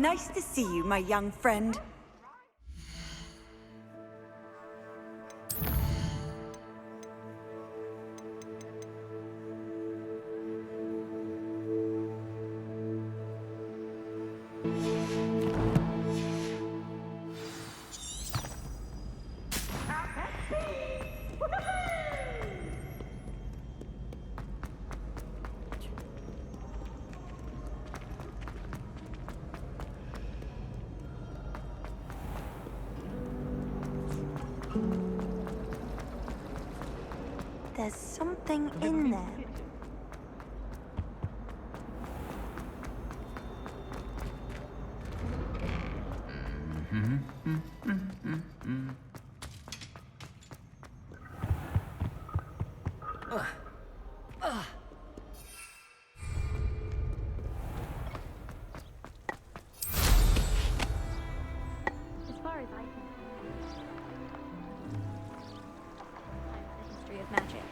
Nice to see you, my young friend. There's something in there. As far as I can the history of magic.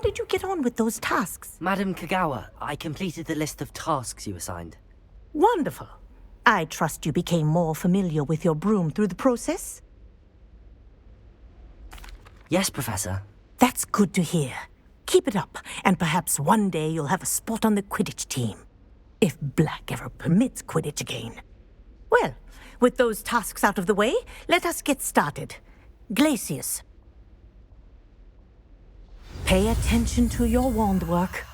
did you get on with those tasks? Madam Kagawa, I completed the list of tasks you assigned. Wonderful. I trust you became more familiar with your broom through the process? Yes, Professor. That's good to hear. Keep it up, and perhaps one day you'll have a spot on the Quidditch team. If Black ever permits Quidditch again. Well, with those tasks out of the way, let us get started. Glacius. Pay attention to your wand work.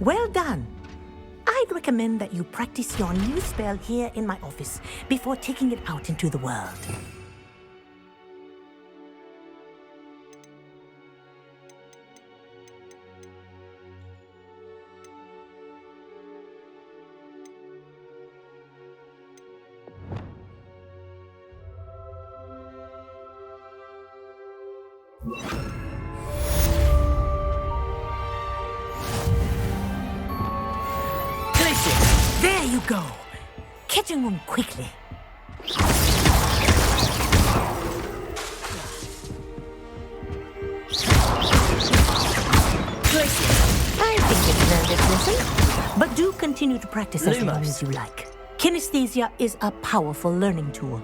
Well done. I'd recommend that you practice your new spell here in my office before taking it out into the world. There you go. Catching them quickly. I think it's learned its lesson, but do continue to practice as long as you like. Kinesthesia is a powerful learning tool.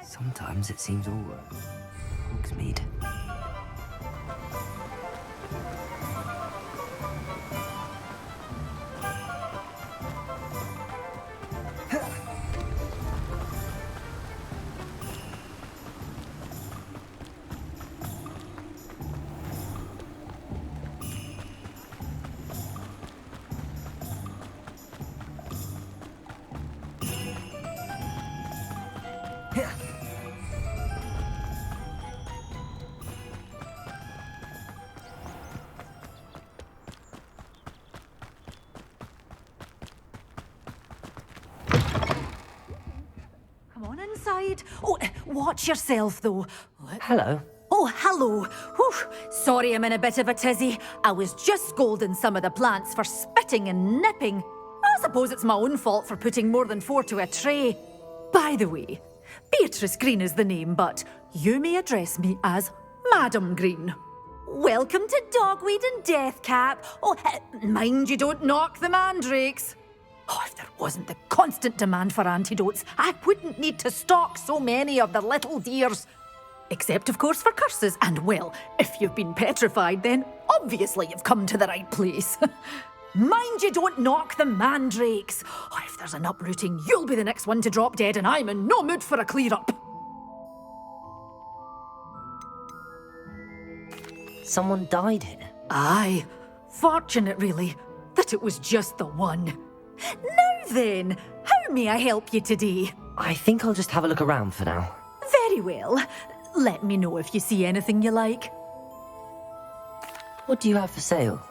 Sometimes it seems all Hogsmeade. Inside. Oh, watch yourself, though. Hello. Oh, hello. Whew. Sorry I'm in a bit of a tizzy. I was just scolding some of the plants for spitting and nipping. I suppose it's my own fault for putting more than 4 to a tray. By the way, Beatrice Green is the name, but you may address me as Madam Green. Welcome to Dogweed and Deathcap. Oh, mind you don't knock the mandrakes. Oh, if there wasn't the constant demand for antidotes, I wouldn't need to stock so many of the little dears. Except, of course, for curses. And, well, if you've been petrified, then obviously you've come to the right place. Mind you don't knock the mandrakes. Oh, if there's an uprooting, you'll be the next one to drop dead, and I'm in no mood for a clear-up. Someone died here. Aye. Fortunate, really, that it was just the one. Now then, how may I help you today? I think I'll just have a look around for now. Very well. Let me know if you see anything you like. What do you have for sale?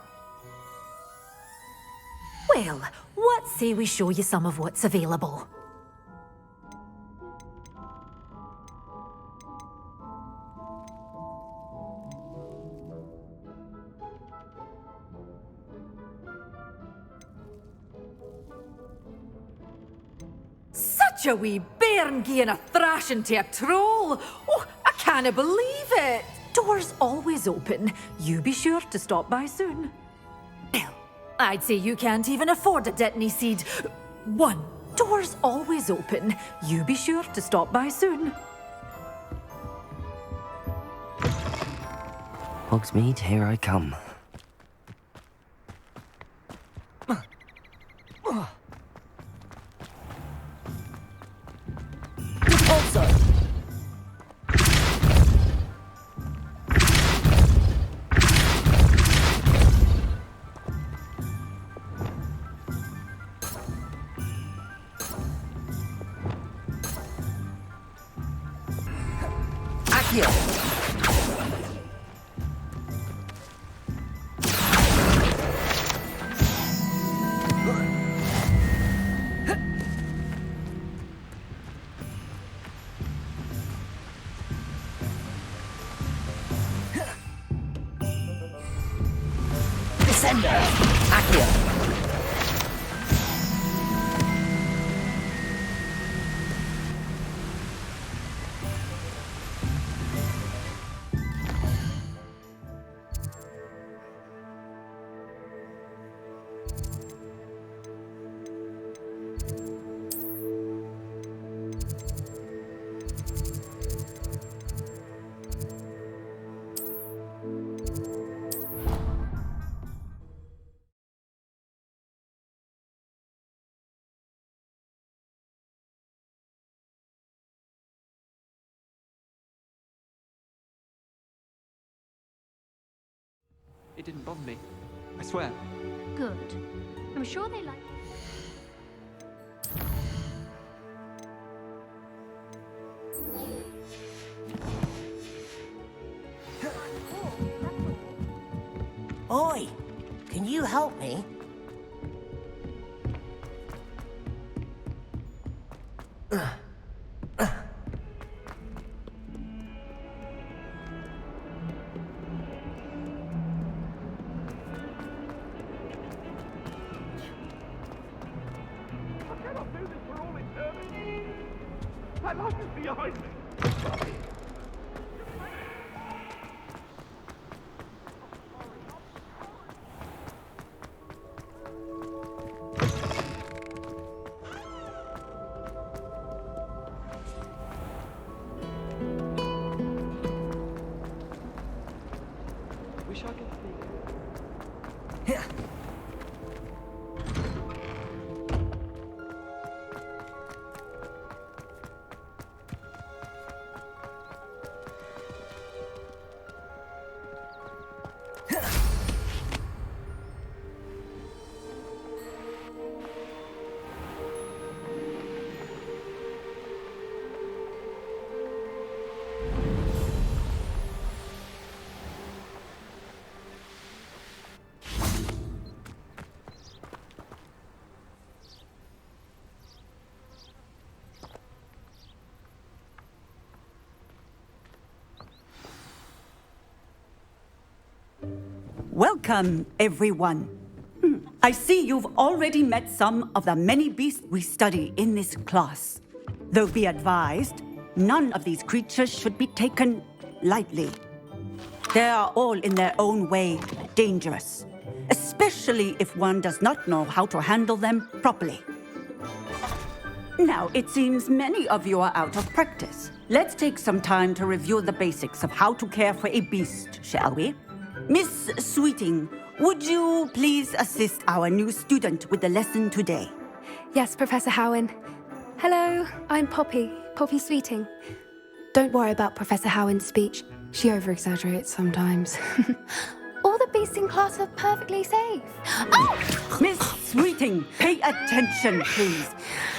Well, what say we show you some of what's available? such a wee bairn gieing a thrashing to a troll. Oh, I can't believe it. Doors always open. You be sure to stop by soon. Well, I'd say you can't even afford a Detney seed. 1. Doors always open. You be sure to stop by soon. Hogsmeade, here I come. Also. Accio. Descender. Accio. It didn't bother me. I swear. Good. I'm sure they like. Oi, can you help me? My life is behind me. Wish I could see. Here. Welcome, everyone. I see you've already met some of the many beasts we study in this class. Though be advised, none of these creatures should be taken lightly. They are all in their own way dangerous, especially if one does not know how to handle them properly. Now, it seems many of you are out of practice. Let's take some time to review the basics of how to care for a beast, shall we? Miss Sweeting, would you please assist our new student with the lesson today? Yes, Professor Howen. Hello, I'm Poppy Sweeting. Don't worry about Professor Howen's speech. She over-exaggerates sometimes. All the beasts in class are perfectly safe. Oh! Miss Sweeting, pay attention, please.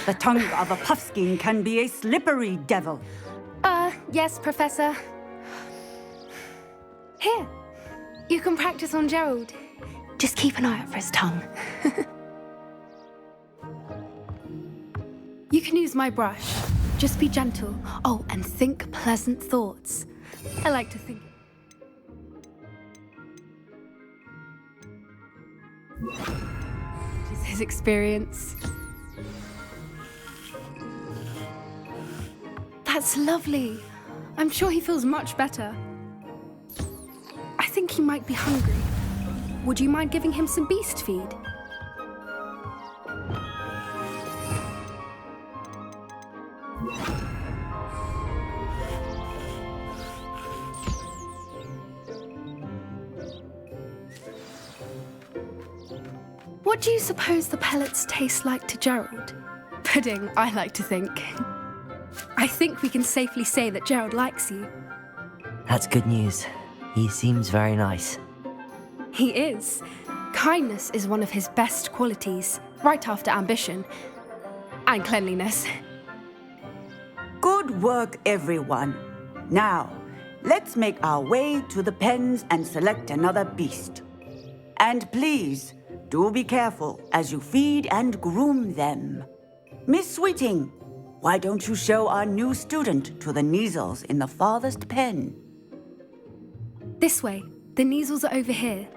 The tongue of a puffskein can be a slippery devil. Yes, Professor. Here, you can practice on Gerald. Just keep an eye out for his tongue. You can use my brush. Just be gentle. Oh, and think pleasant thoughts. I like to think. It is his experience. That's lovely. I'm sure he feels much better. I think he might be hungry. Would you mind giving him some beast feed? What do you suppose the pellets taste like to Gerald? Pudding, I like to think. I think we can safely say that Gerald likes you. That's good news. He seems very nice. He is. Kindness is one of his best qualities, right after ambition. And cleanliness. Good work, everyone. Now, let's make our way to the pens and select another beast. And please, do be careful as you feed and groom them. Miss Sweeting, why don't you show our new student to the Kneazles in the farthest pen? This way. The Kneazles are over here.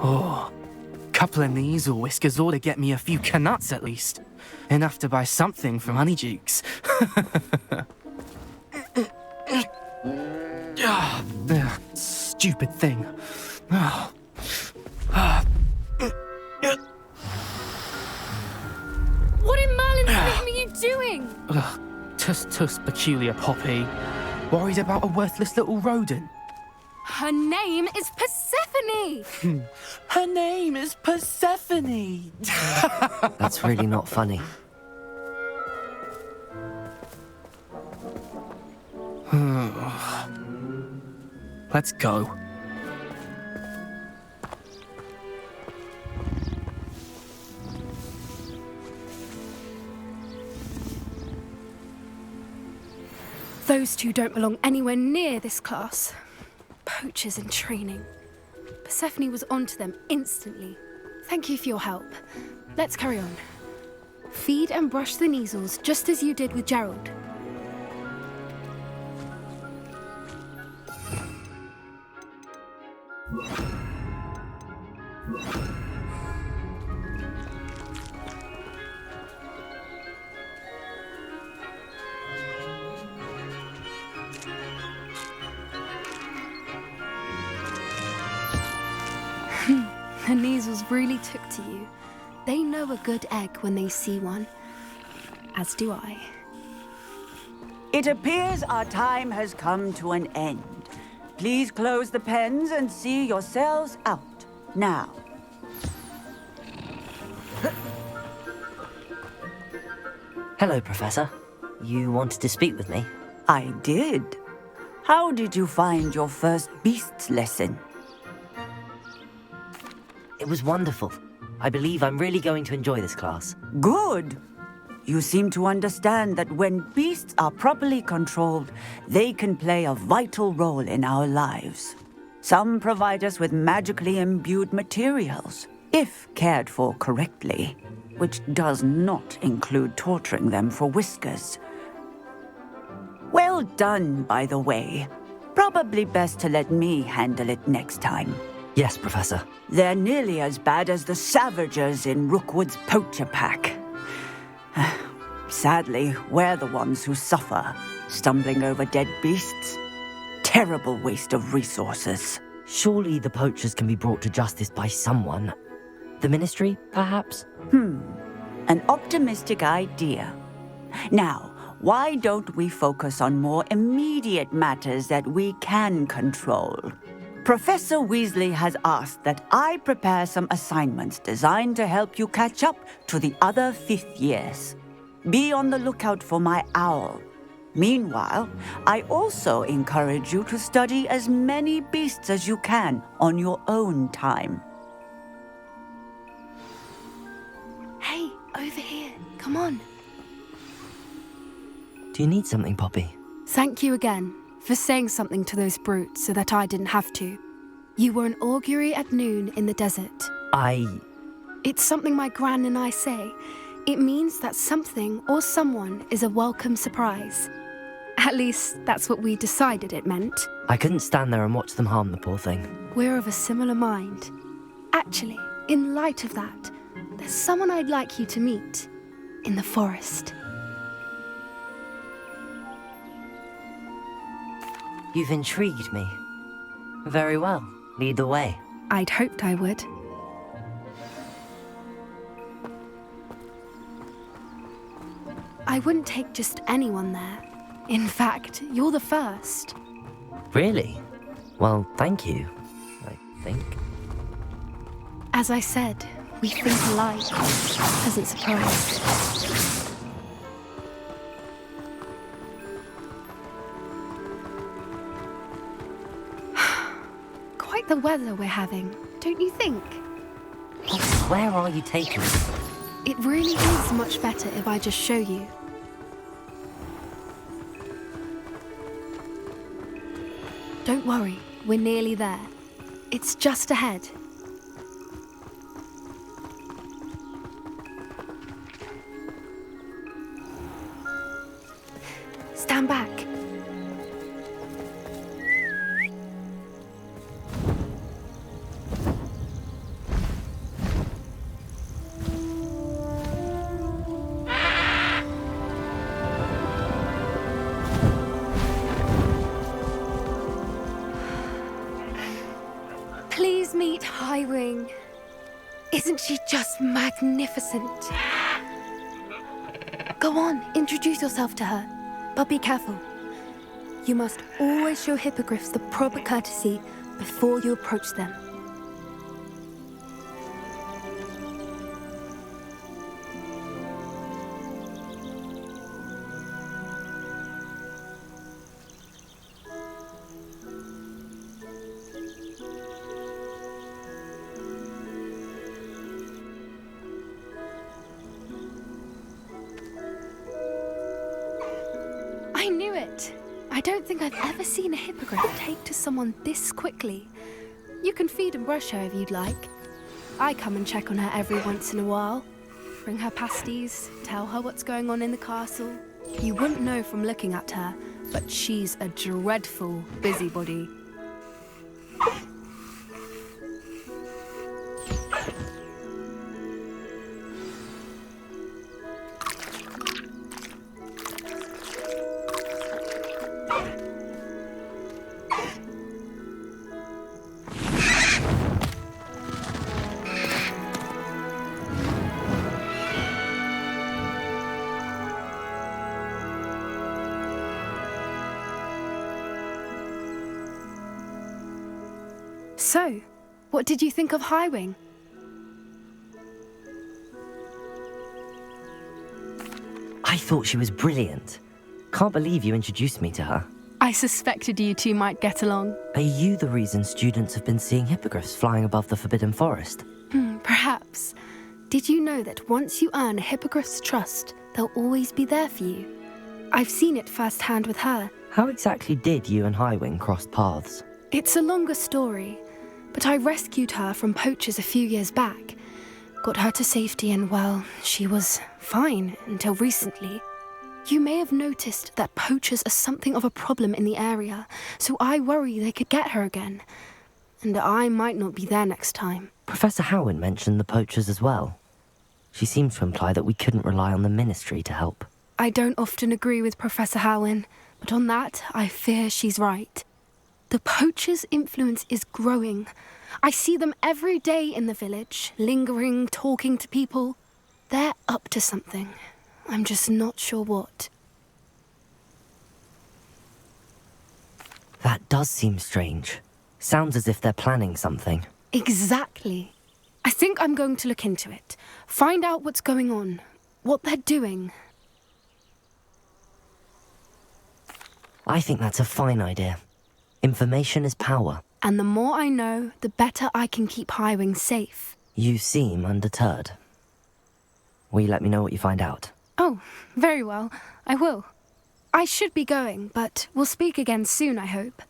Oh, couple of Kneazle whiskers ought to get me a few canuts at least. Enough to buy something from Honeydukes. Stupid thing. What in Merlin's name are you doing? Tuss, peculiar Poppy. Worried about a worthless little rodent. Her name is Persephone! Her name is Persephone! That's really not funny. Let's go. Those two don't belong anywhere near this class. Poachers in training. Persephone was onto them instantly. Thank you for your help. Let's carry on. Feed and brush the Kneazles just as you did with Gerald. The Kneazles really took to you. They know a good egg when they see one. As do I. It appears our time has come to an end. Please close the pens and see yourselves out. Now. Hello, Professor. You wanted to speak with me? I did. How did you find your first beasts lesson? It was wonderful. I believe I'm really going to enjoy this class. Good. You seem to understand that when beasts are properly controlled, they can play a vital role in our lives. Some provide us with magically imbued materials, if cared for correctly, which does not include torturing them for whiskers. Well done, by the way. Probably best to let me handle it next time. Yes, Professor. They're nearly as bad as the Savagers in Rookwood's poacher pack. Sadly, we're the ones who suffer, stumbling over dead beasts. Terrible waste of resources. Surely the poachers can be brought to justice by someone. The Ministry, perhaps? An optimistic idea. Now, why don't we focus on more immediate matters that we can control? Professor Weasley has asked that I prepare some assignments designed to help you catch up to the other 5th years. Be on the lookout for my owl. Meanwhile, I also encourage you to study as many beasts as you can on your own time. Hey, over here. Come on. Do you need something, Poppy? Thank you again for saying something to those brutes so that I didn't have to. You were an augury at noon in the desert. It's something my gran and I say. It means that something or someone is a welcome surprise. At least, that's what we decided it meant. I couldn't stand there and watch them harm the poor thing. We're of a similar mind. Actually, in light of that, there's someone I'd like you to meet. In the forest. You've intrigued me. Very well. Lead the way. I'd hoped I would. I wouldn't take just anyone there. In fact, you're the first. Really? Well, thank you, I think. As I said, we think alike. Pleasant surprise. Quite the weather we're having, don't you think? Where are you taking me? It really is much better if I just show you. Don't worry, we're nearly there. It's just ahead. Stand back. Please meet Highwing. Isn't she just magnificent? Go on, introduce yourself to her. But be careful. You must always show hippogriffs the proper courtesy before you approach them. I knew it! I don't think I've ever seen a hippogriff take to someone this quickly. You can feed and brush her if you'd like. I come and check on her every once in a while. Bring her pasties, tell her what's going on in the castle. You wouldn't know from looking at her, but she's a dreadful busybody. So, what did you think of Highwing? I thought she was brilliant. Can't believe you introduced me to her. I suspected you two might get along. Are you the reason students have been seeing hippogriffs flying above the Forbidden Forest? Perhaps. Did you know that once you earn a hippogriff's trust, they'll always be there for you? I've seen it firsthand with her. How exactly did you and Highwing cross paths? It's a longer story, but I rescued her from poachers a few years back. Got her to safety and, well, she was fine until recently. You may have noticed that poachers are something of a problem in the area, so I worry they could get her again. And I might not be there next time. Professor Howen mentioned the poachers as well. She seemed to imply that we couldn't rely on the Ministry to help. I don't often agree with Professor Howen, but on that, I fear she's right. The poachers' influence is growing. I see them every day in the village, lingering, talking to people. They're up to something. I'm just not sure what. That does seem strange. Sounds as if they're planning something. Exactly. I think I'm going to look into it. Find out what's going on, what they're doing. I think that's a fine idea. Information is power. And the more I know, the better I can keep Highwing safe. You seem undeterred. Will you let me know what you find out? Oh, very well. I will. I should be going, but we'll speak again soon, I hope.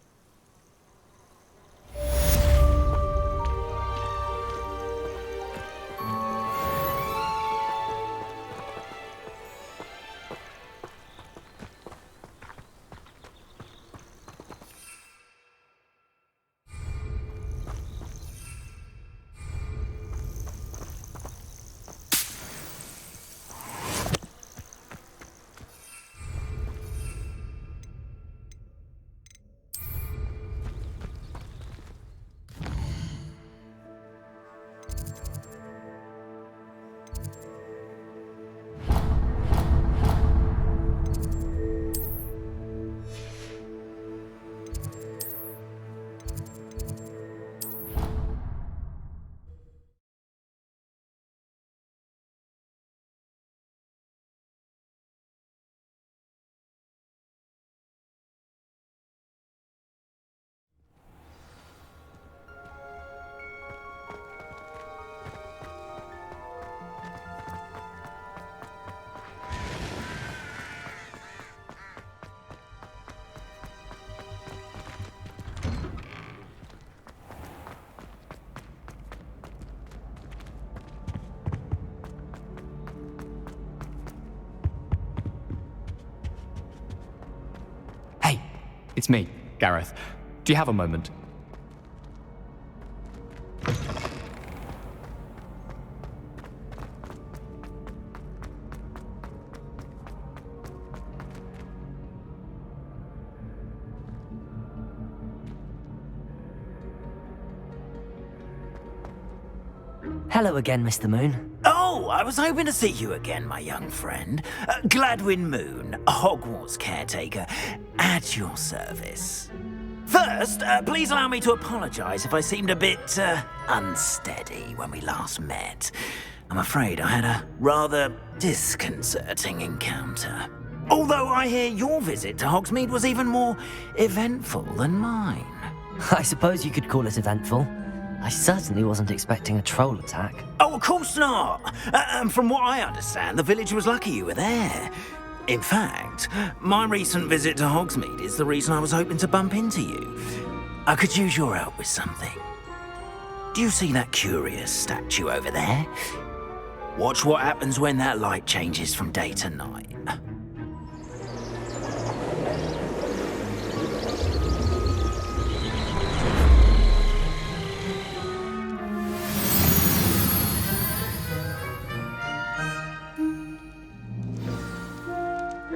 It's me, Gareth. Do you have a moment? Hello again, Mr. Moon. Oh, I was hoping to see you again, my young friend. Gladwin Moon, Hogwarts caretaker, at your service. First, please allow me to apologise if I seemed a bit unsteady when we last met. I'm afraid I had a rather disconcerting encounter. Although I hear your visit to Hogsmeade was even more eventful than mine. I suppose you could call it eventful. I certainly wasn't expecting a troll attack. Oh, of course not. From what I understand, the village was lucky you were there. In fact, my recent visit to Hogsmeade is the reason I was hoping to bump into you. I could use your help with something. Do you see that curious statue over there? Watch what happens when that light changes from day to night.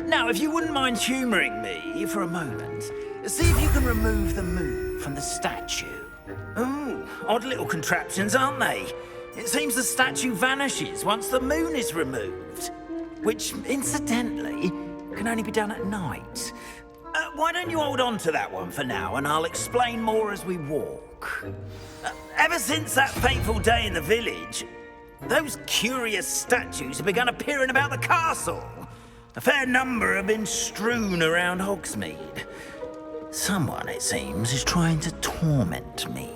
Now, if you wouldn't mind humouring me for a moment, see if you can remove the moon from the statue. Ooh, odd little contraptions, aren't they? It seems the statue vanishes once the moon is removed, which, incidentally, can only be done at night. Why don't you hold on to that one for now, and I'll explain more as we walk. Ever since that fateful day in the village, those curious statues have begun appearing about the castle. A fair number have been strewn around Hogsmeade. Someone, it seems, is trying to torment me.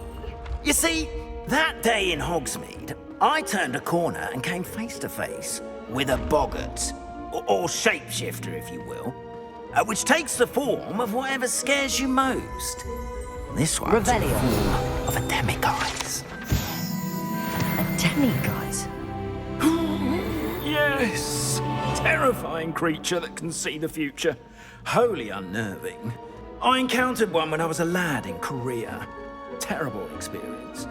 You see, that day in Hogsmeade, I turned a corner and came face to face with a boggart, or shapeshifter, if you will, which takes the form of whatever scares you most. This one's in the form of a demiguise. A demiguise? Yes! Terrifying creature that can see the future. Wholly unnerving. I encountered one when I was a lad in Korea. Terrible experience.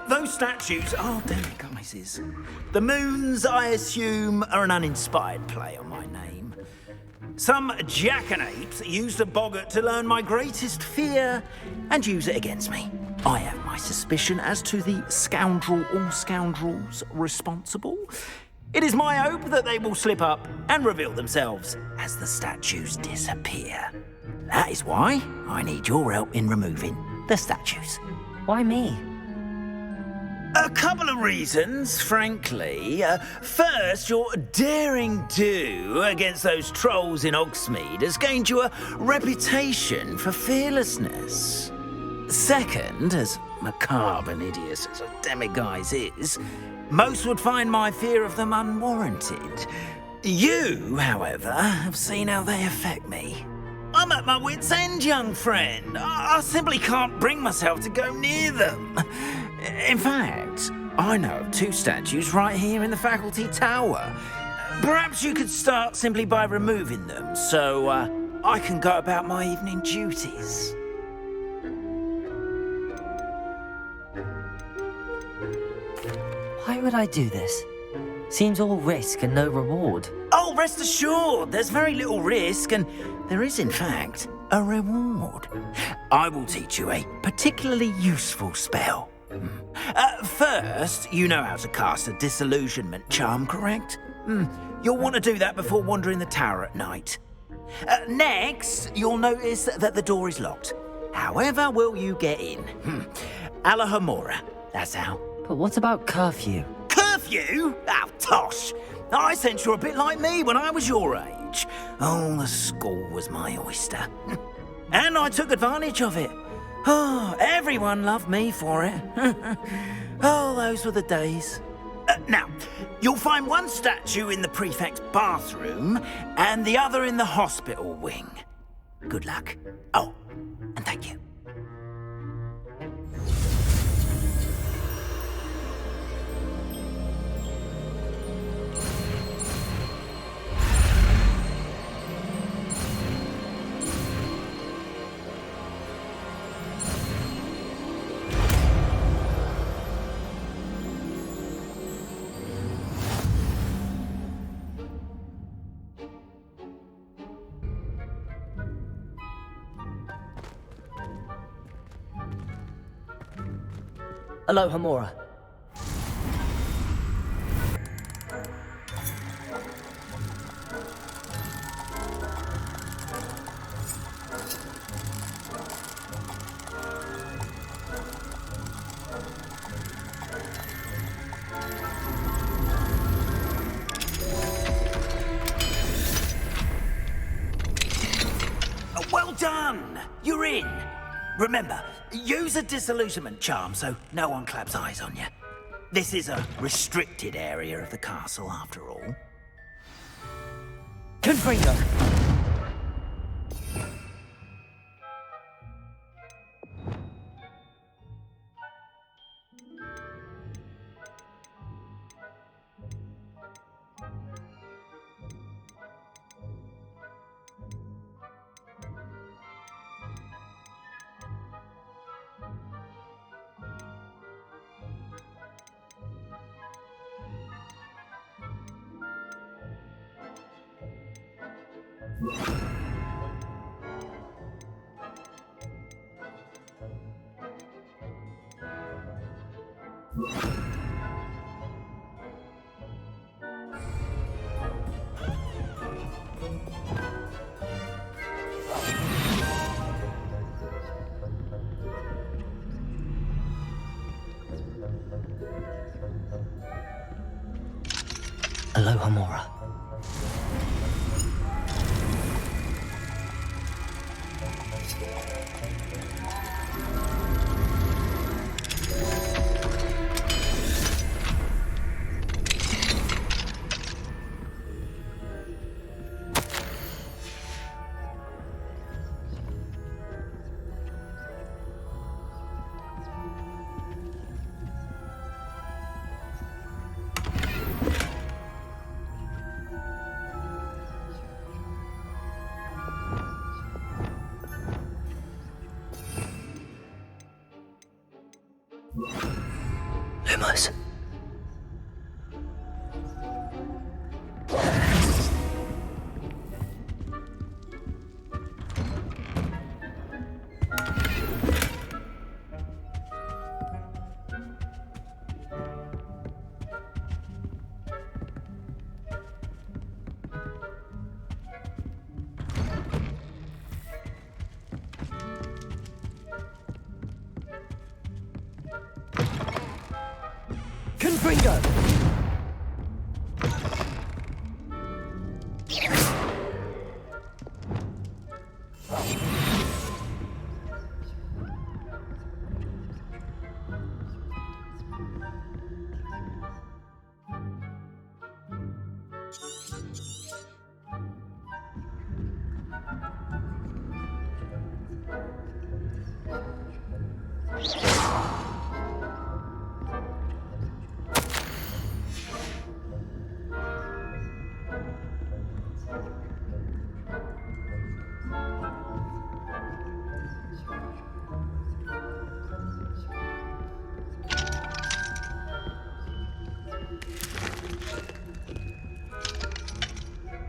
Those statues are demiguises. The moons, I assume, are an uninspired play on my name. Some jackanapes used a boggart to learn my greatest fear and use it against me. I have my suspicion as to the scoundrel or scoundrels responsible. It is my hope that they will slip up and reveal themselves as the statues disappear. That is why I need your help in removing the statues. Why me? A couple of reasons, frankly. First, your daring do against those trolls in Hogsmeade has gained you a reputation for fearlessness. Second, as macabre and hideous as a demiguise is, most would find my fear of them unwarranted. You, however, have seen how they affect me. I'm at my wit's end, young friend. I simply can't bring myself to go near them. In fact, I know of two statues right here in the faculty tower. Perhaps you could start simply by removing them, so I can go about my evening duties. Why would I do this? Seems all risk and no reward. Oh, rest assured, there's very little risk, and there is, in fact, a reward. I will teach you a particularly useful spell. First, you know how to cast a disillusionment charm, correct? You'll want to do that before wandering the tower at night. Next, you'll notice that the door is locked. However will you get in? Alahomora, that's how. But what about curfew? Curfew? Oh, tosh. I sense you're a bit like me when I was your age. Oh, the school was my oyster. And I took advantage of it. Oh, everyone loved me for it. Oh, those were the days. Now, you'll find one statue in the prefect's bathroom and the other in the hospital wing. Good luck. Oh, and thank you. Aloha Mora. Well done! You're in. Remember, use a disillusionment charm so no one claps eyes on you. This is a restricted area of the castle, after all. Confringo! Aloha Mora. Lumos. Confringo!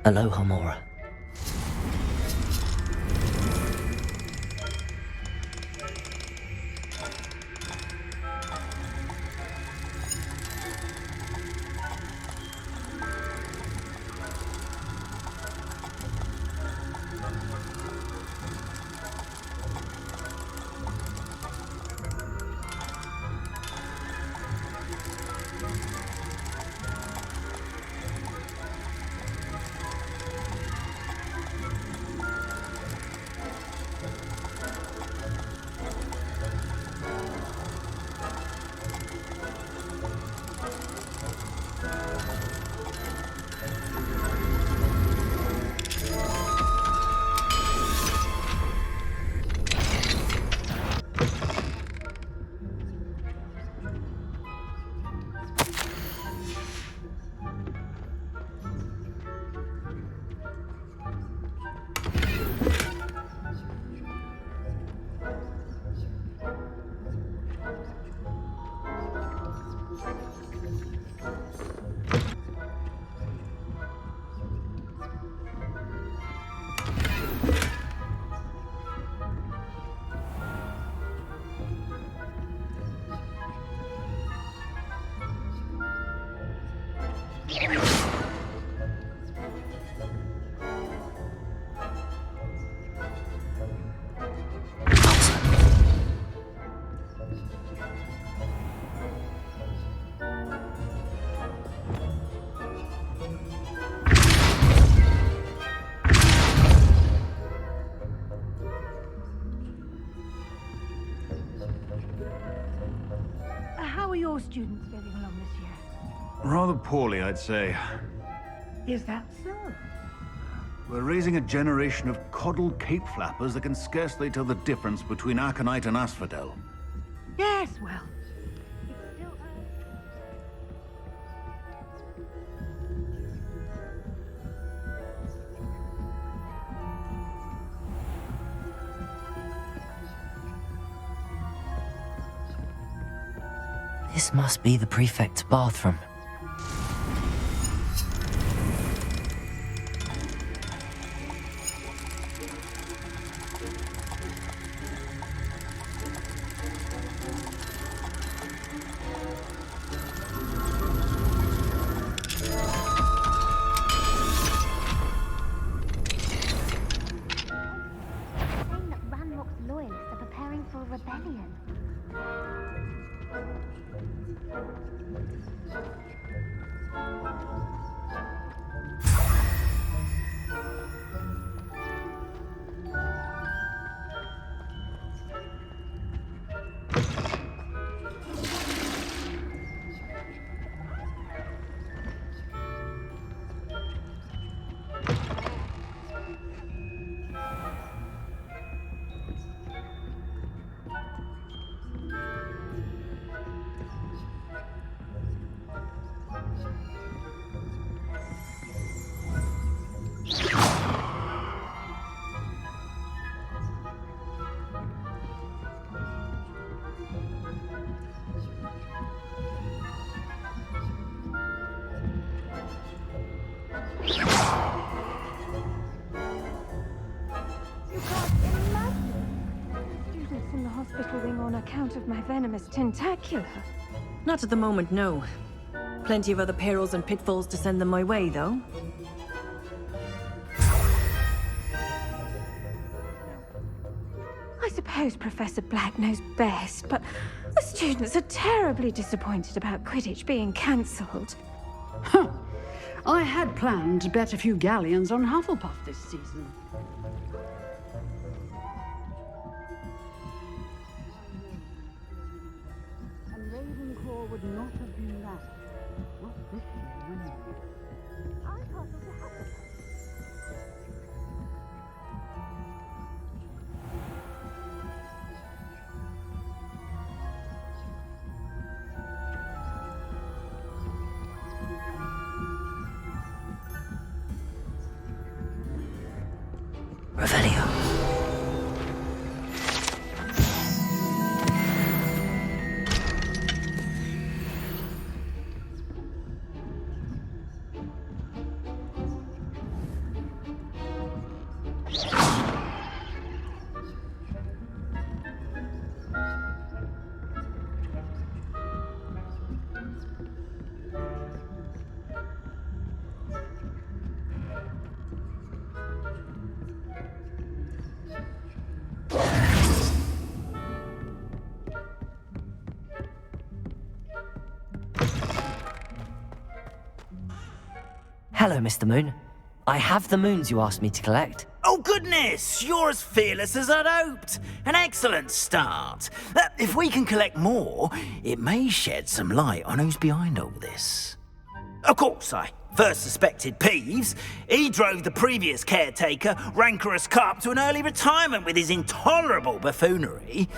Aloha Mora. How are your students getting along this year? Rather poorly, I'd say. Is that so? We're raising a generation of coddled cape flappers that can scarcely tell the difference between aconite and asphodel. Yes, well. It's still This must be the prefect's bathroom. saying that Ranrock's loyalists are preparing for a rebellion. Students in the hospital wing on account of my venomous tentacular. Not at the moment, no. Plenty of other perils and pitfalls to send them my way, though. I suppose Professor Black knows best, but the students are terribly disappointed about Quidditch being cancelled. Huh. I had planned to bet a few galleons on Hufflepuff this season. And Ravenclaw would not have been that. Not this year, anyway. I thought it was Hufflepuff. Revelio. Hello, Mr. Moon. I have the moons you asked me to collect. Oh, goodness! You're as fearless as I'd hoped. An excellent start. If we can collect more, it may shed some light on who's behind all this. Of course, I first suspected Peeves. He drove the previous caretaker, Rancorous Carp, to an early retirement with his intolerable buffoonery.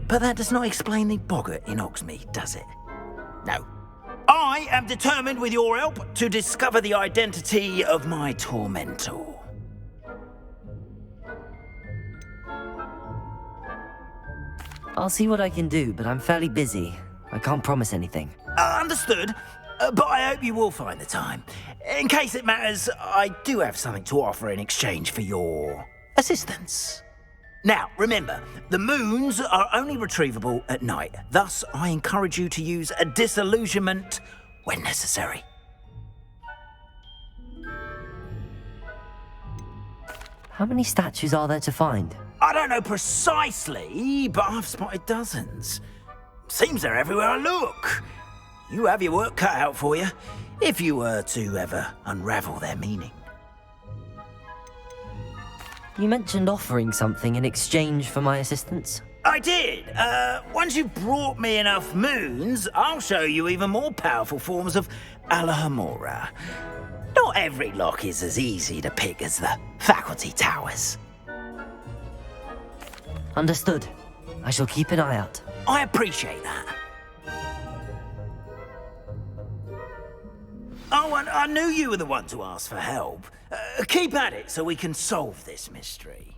But that does not explain the boggart in Hogsmeade, does it? No. I am determined, with your help, to discover the identity of my tormentor. I'll see what I can do, but I'm fairly busy. I can't promise anything. Understood, but I hope you will find the time. In case it matters, I do have something to offer in exchange for your assistance. Now, remember, the moons are only retrievable at night. Thus, I encourage you to use a disillusionment when necessary. How many statues are there to find? I don't know precisely, but I've spotted dozens. Seems they're everywhere I look. You have your work cut out for you, if you were to ever unravel their meaning. You mentioned offering something in exchange for my assistance. I did. Once you've brought me enough moons, I'll show you even more powerful forms of Alohomora. Not every lock is as easy to pick as the faculty towers. Understood. I shall keep an eye out. I appreciate that. Oh, and I knew you were the one to ask for help. Keep at it so we can solve this mystery.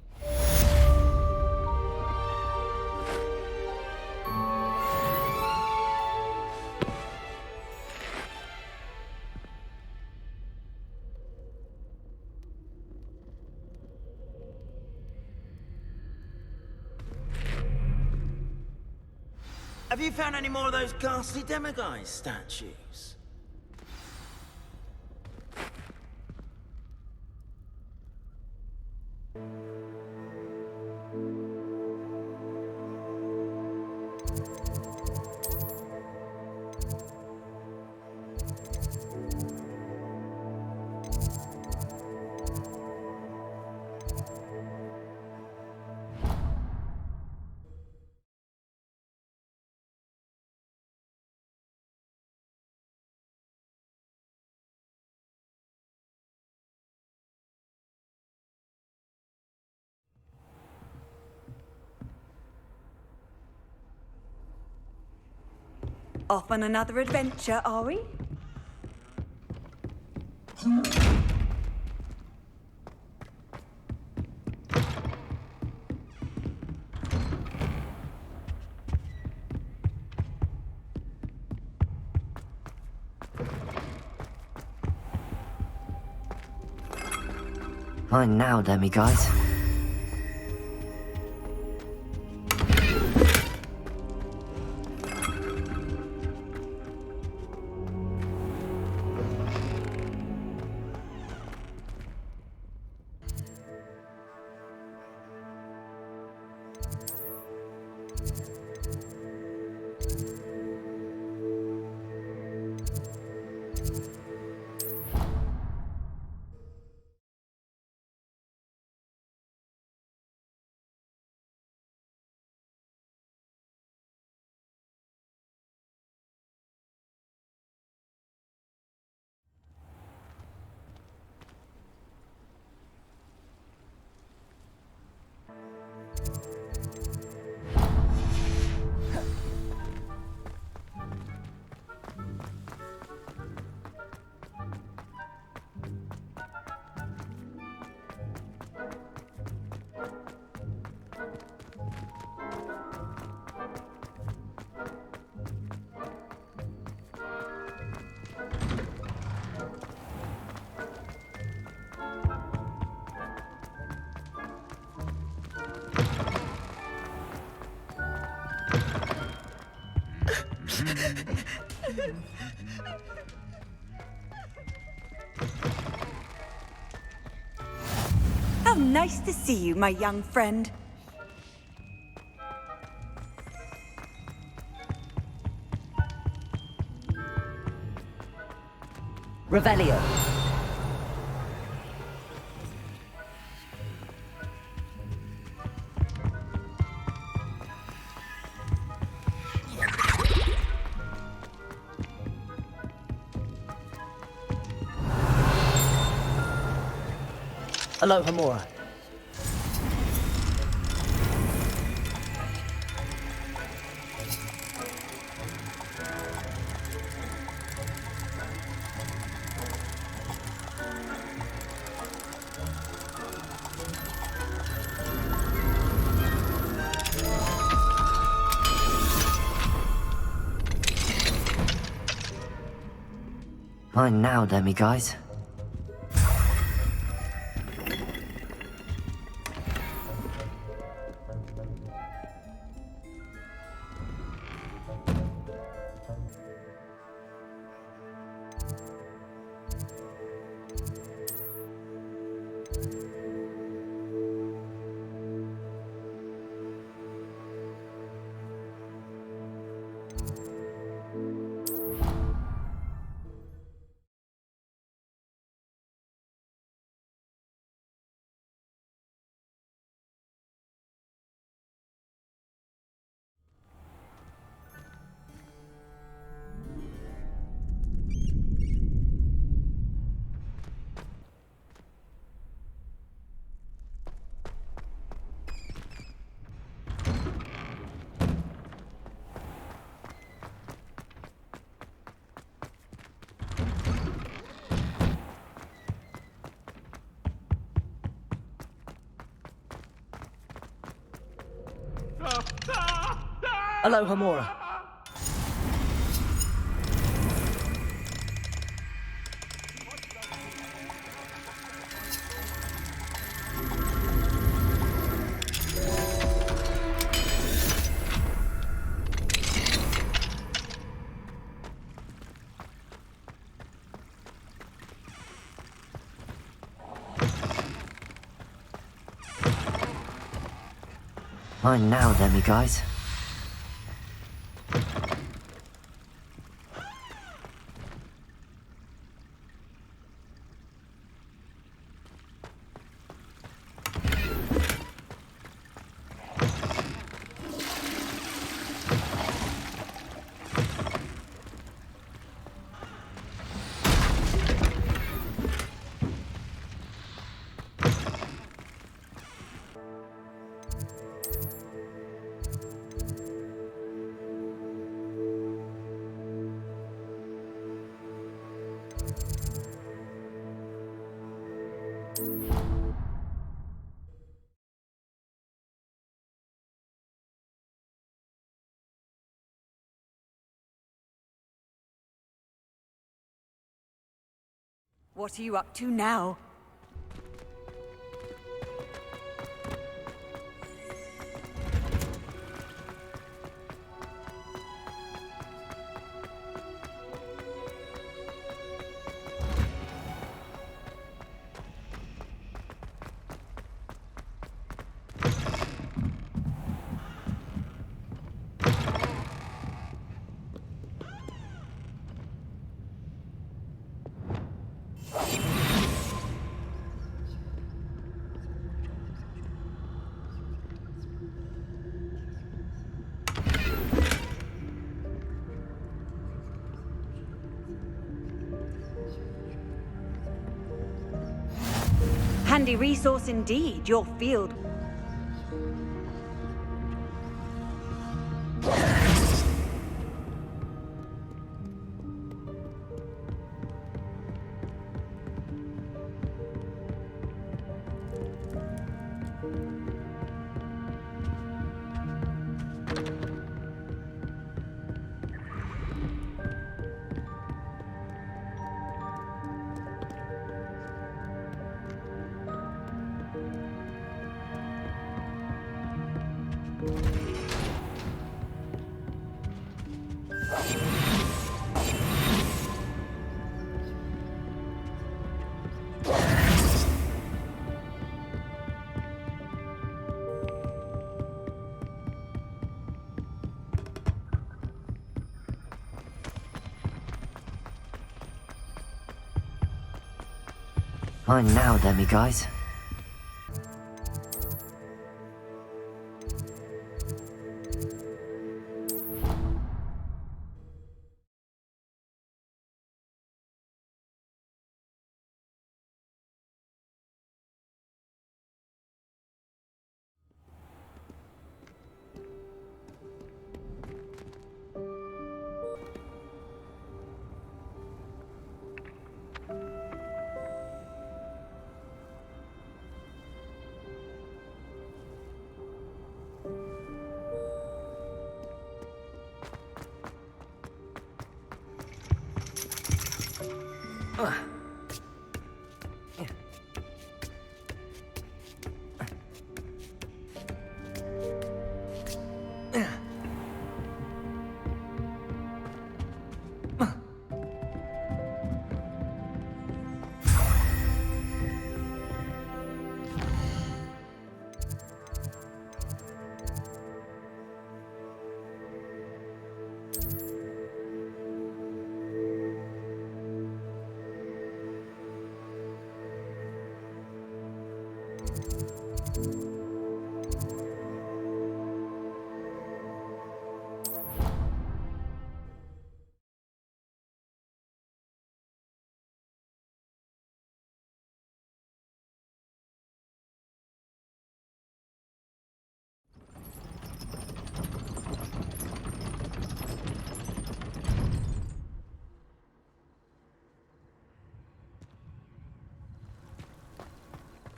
Have you found any more of those ghastly demiguise statues? Off on another adventure, are we? Mine now, demiguise. How nice to see you, my young friend. Revelio. Alohomora. Mine now, demiguise. Aloha, Mora. Mine now, then, me guys. What are you up to now? Handy resource indeed, your field. Mine now, then, me guys.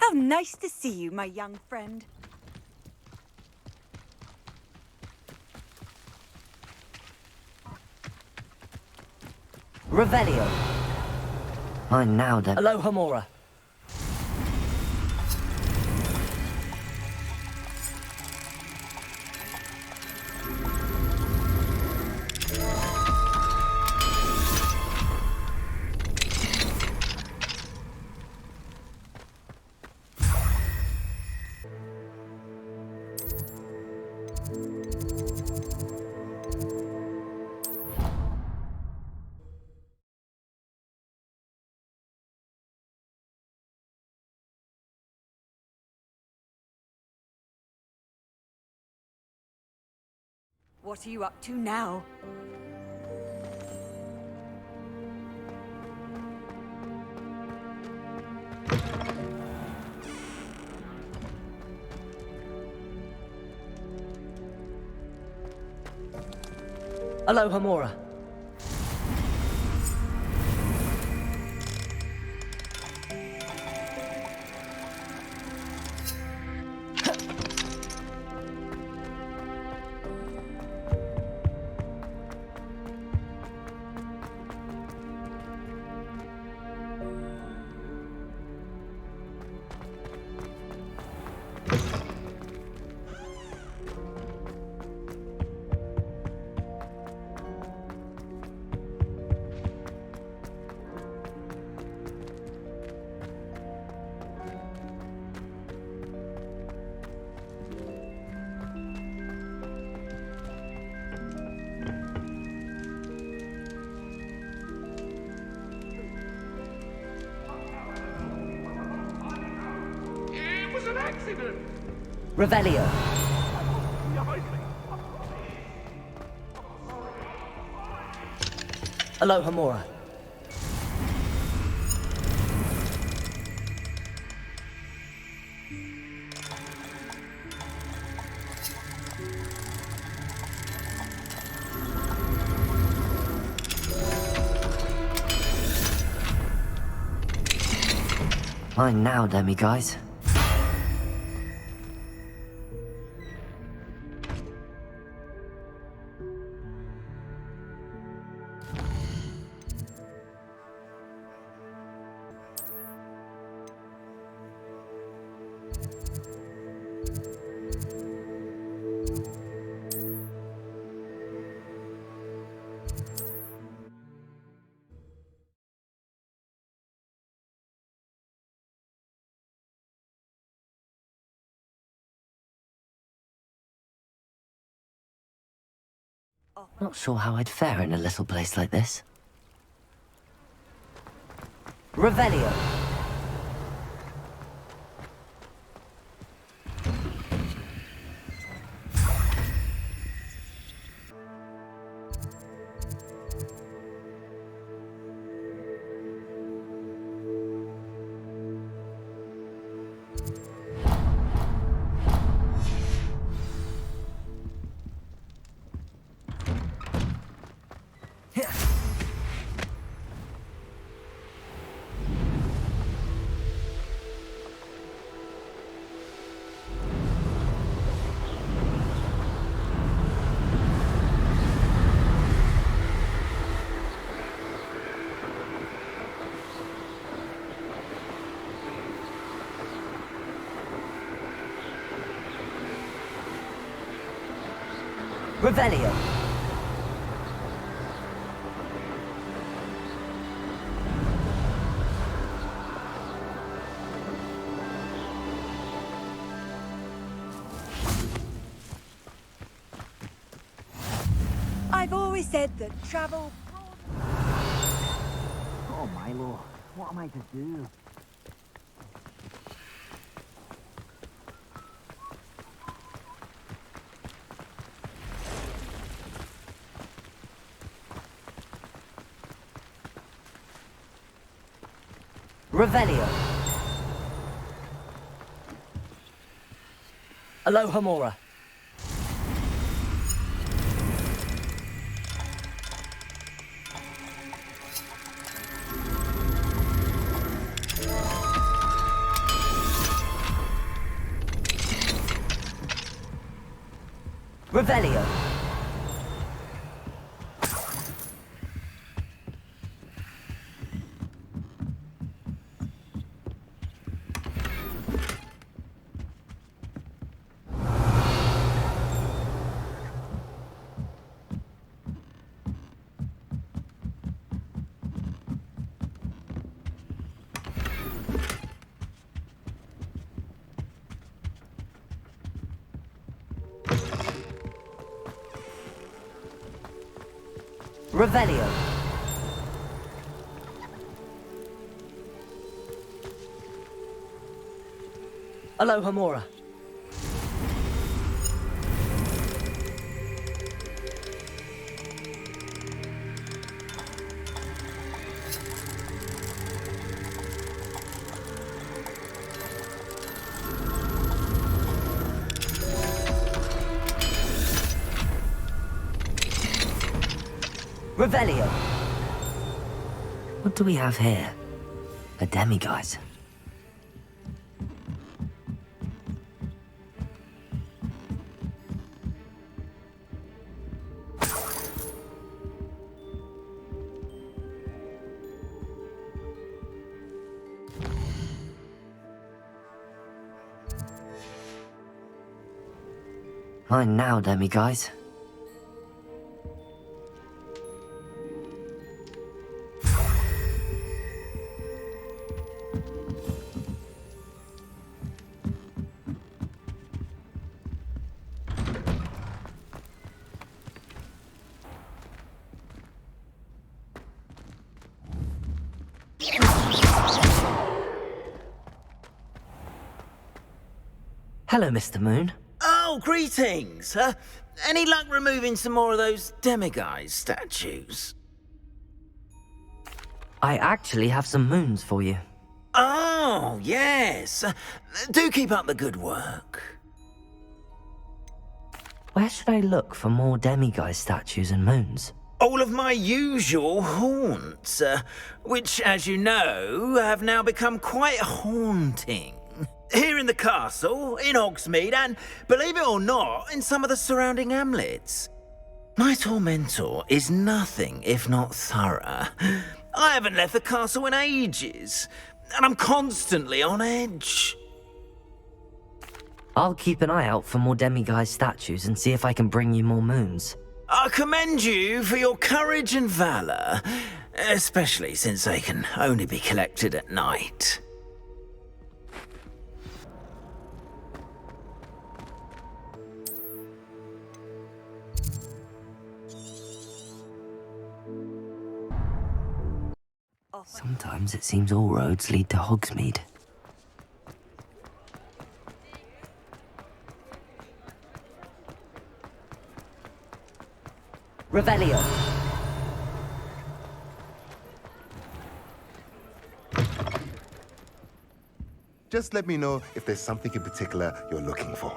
How nice to see you, my young friend. Revelio. Mine now, then. Aloha Mora. What are you up to now? Aloha Mora. Revelio. Aloha Mora. Mine now, demi guys. Not sure how I'd fare in a little place like this. Revelio. Revelio. I've always said that travel... Oh, Milo. What am I to do? Revelio. Aloha Mora. Revelio. Revelio. Aloha Mora. Revelio. What do we have here? A demiguise. Mine now, demiguise. Hello, Mr. Moon. Oh, greetings! Any luck removing some more of those demiguise statues? I actually have some moons for you. Oh, yes. Do keep up the good work. Where should I look for more demiguise statues and moons? All of my usual haunts, which, as you know, have now become quite haunting. Here in the castle, in Hogsmeade, and, believe it or not, in some of the surrounding hamlets. My tormentor is nothing if not thorough. I haven't left the castle in ages, and I'm constantly on edge. I'll keep an eye out for more demiguise statues and see if I can bring you more moons. I commend you for your courage and valor, especially since they can only be collected at night. Sometimes it seems all roads lead to Hogsmeade. Revelio. Just let me know if there's something in particular you're looking for.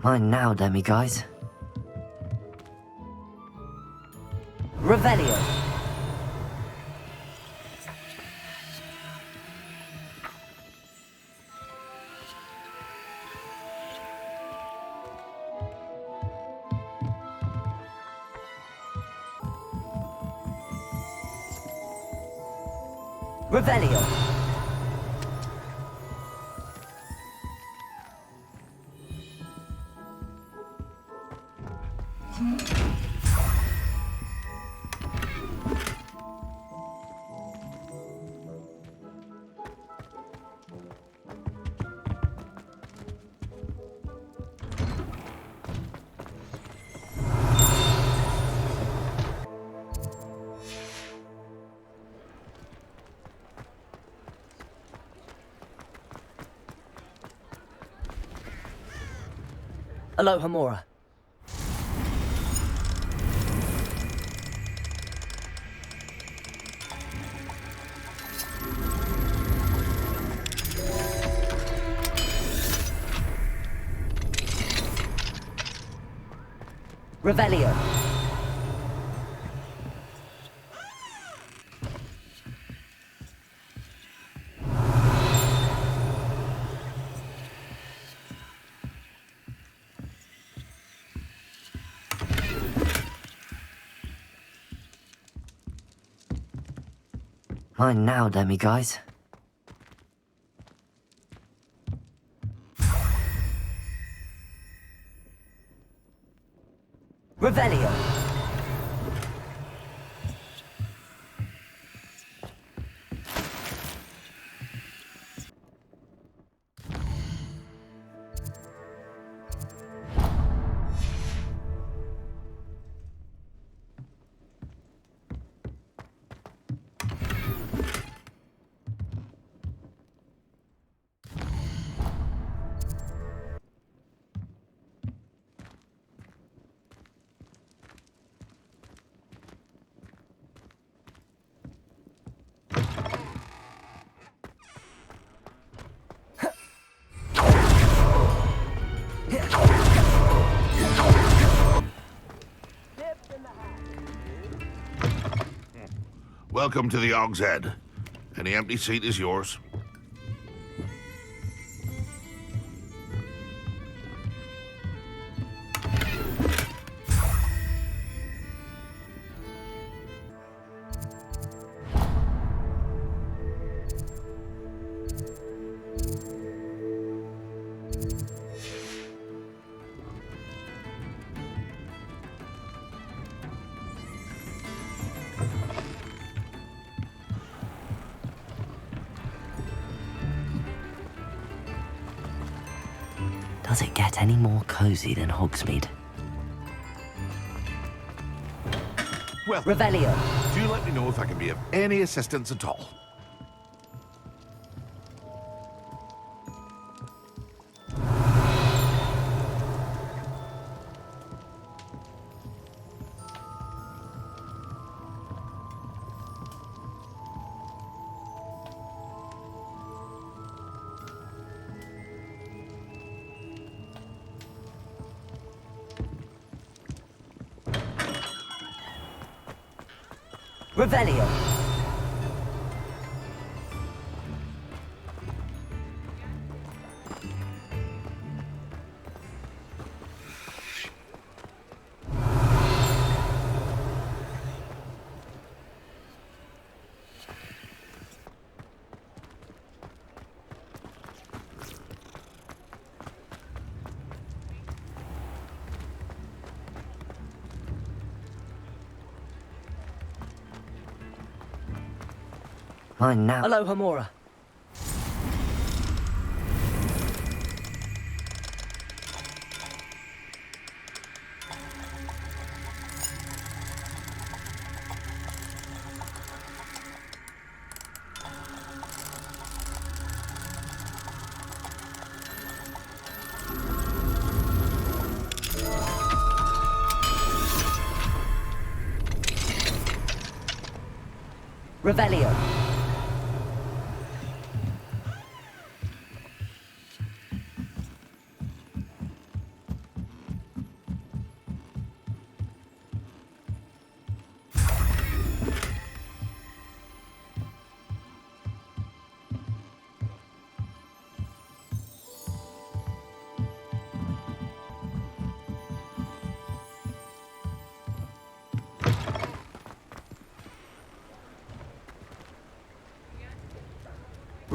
Mine now, demiguise. Revelio. Revelio. Aloha Mora. Revelio. Mine now, demiguise. Revelio. Welcome to the Og's Head. Any empty seat is yours. Does it get any more cozy than Hogsmeade? Well, Revelio. Do let me know if I can be of any assistance at all. Revelio. Mine now. Aloha Mora. Revelio.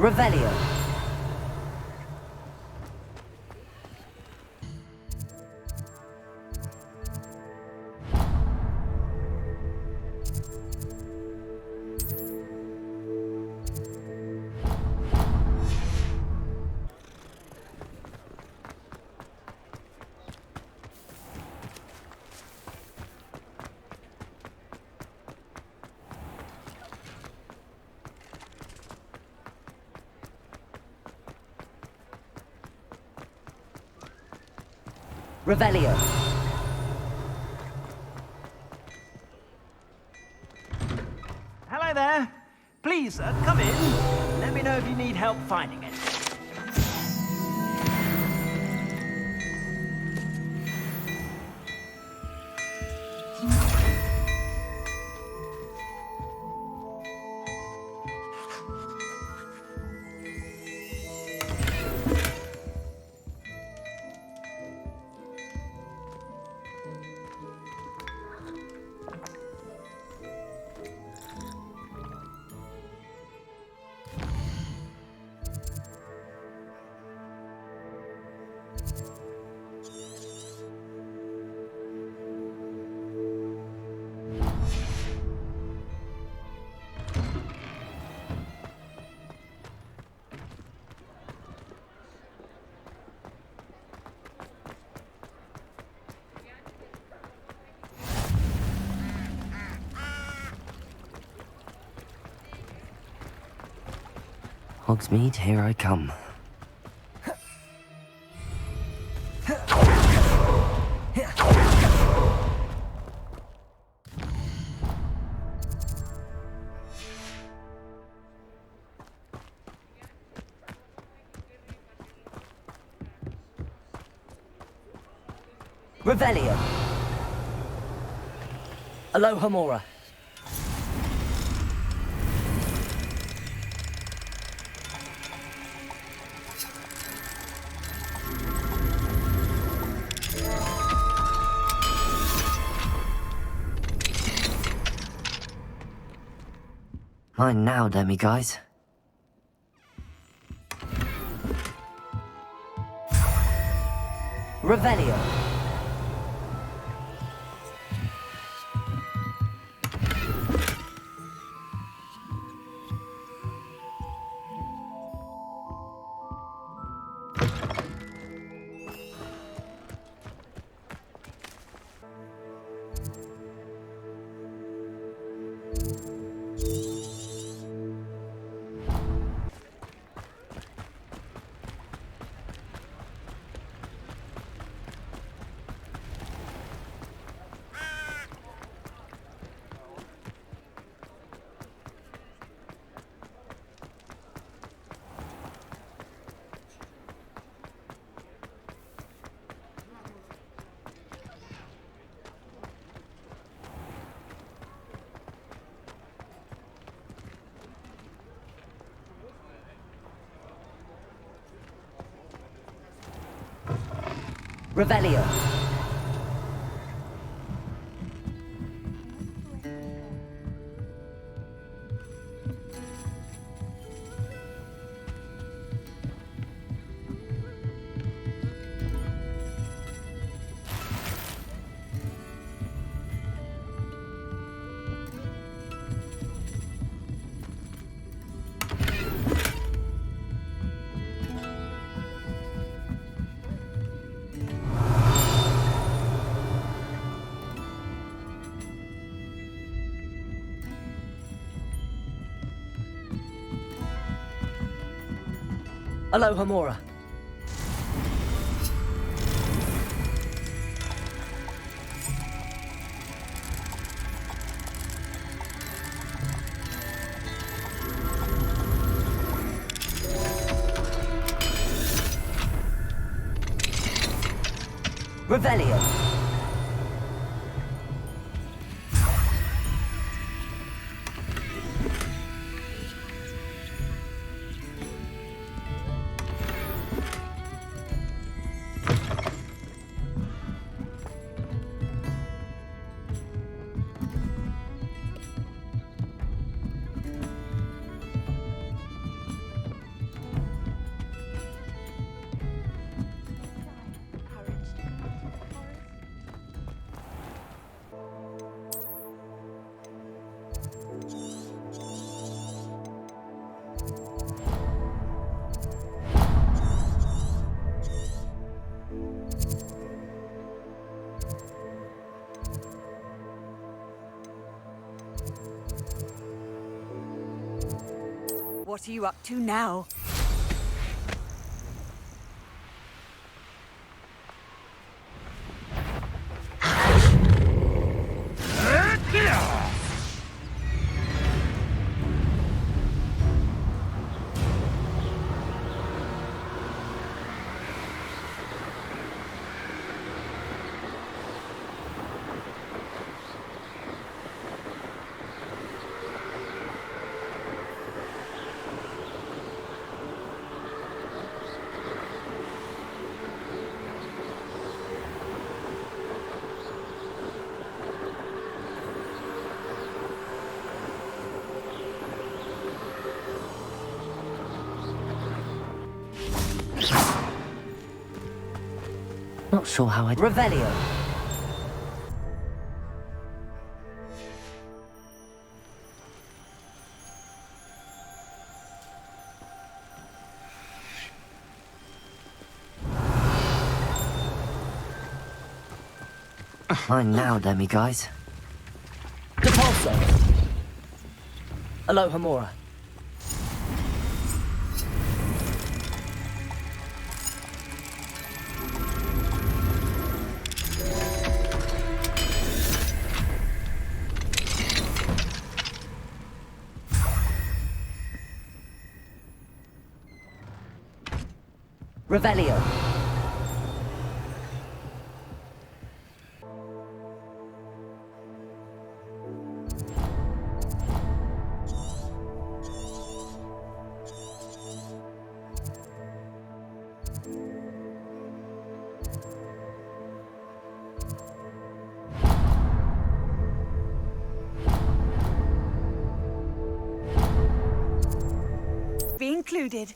Revelio. Revelio. Hello there. Please, come in. Let me know if you need help finding it. Hogsmeade, here I come. Revelio. Aloha Mora. Mine now, demi guys. Revelio. Revelio. Aloha Mora. Revelio. What are you up to now? Not sure how I'd... Revelio. Mine now, demi guys. Depulso. Aloha Mora. Revelio. included.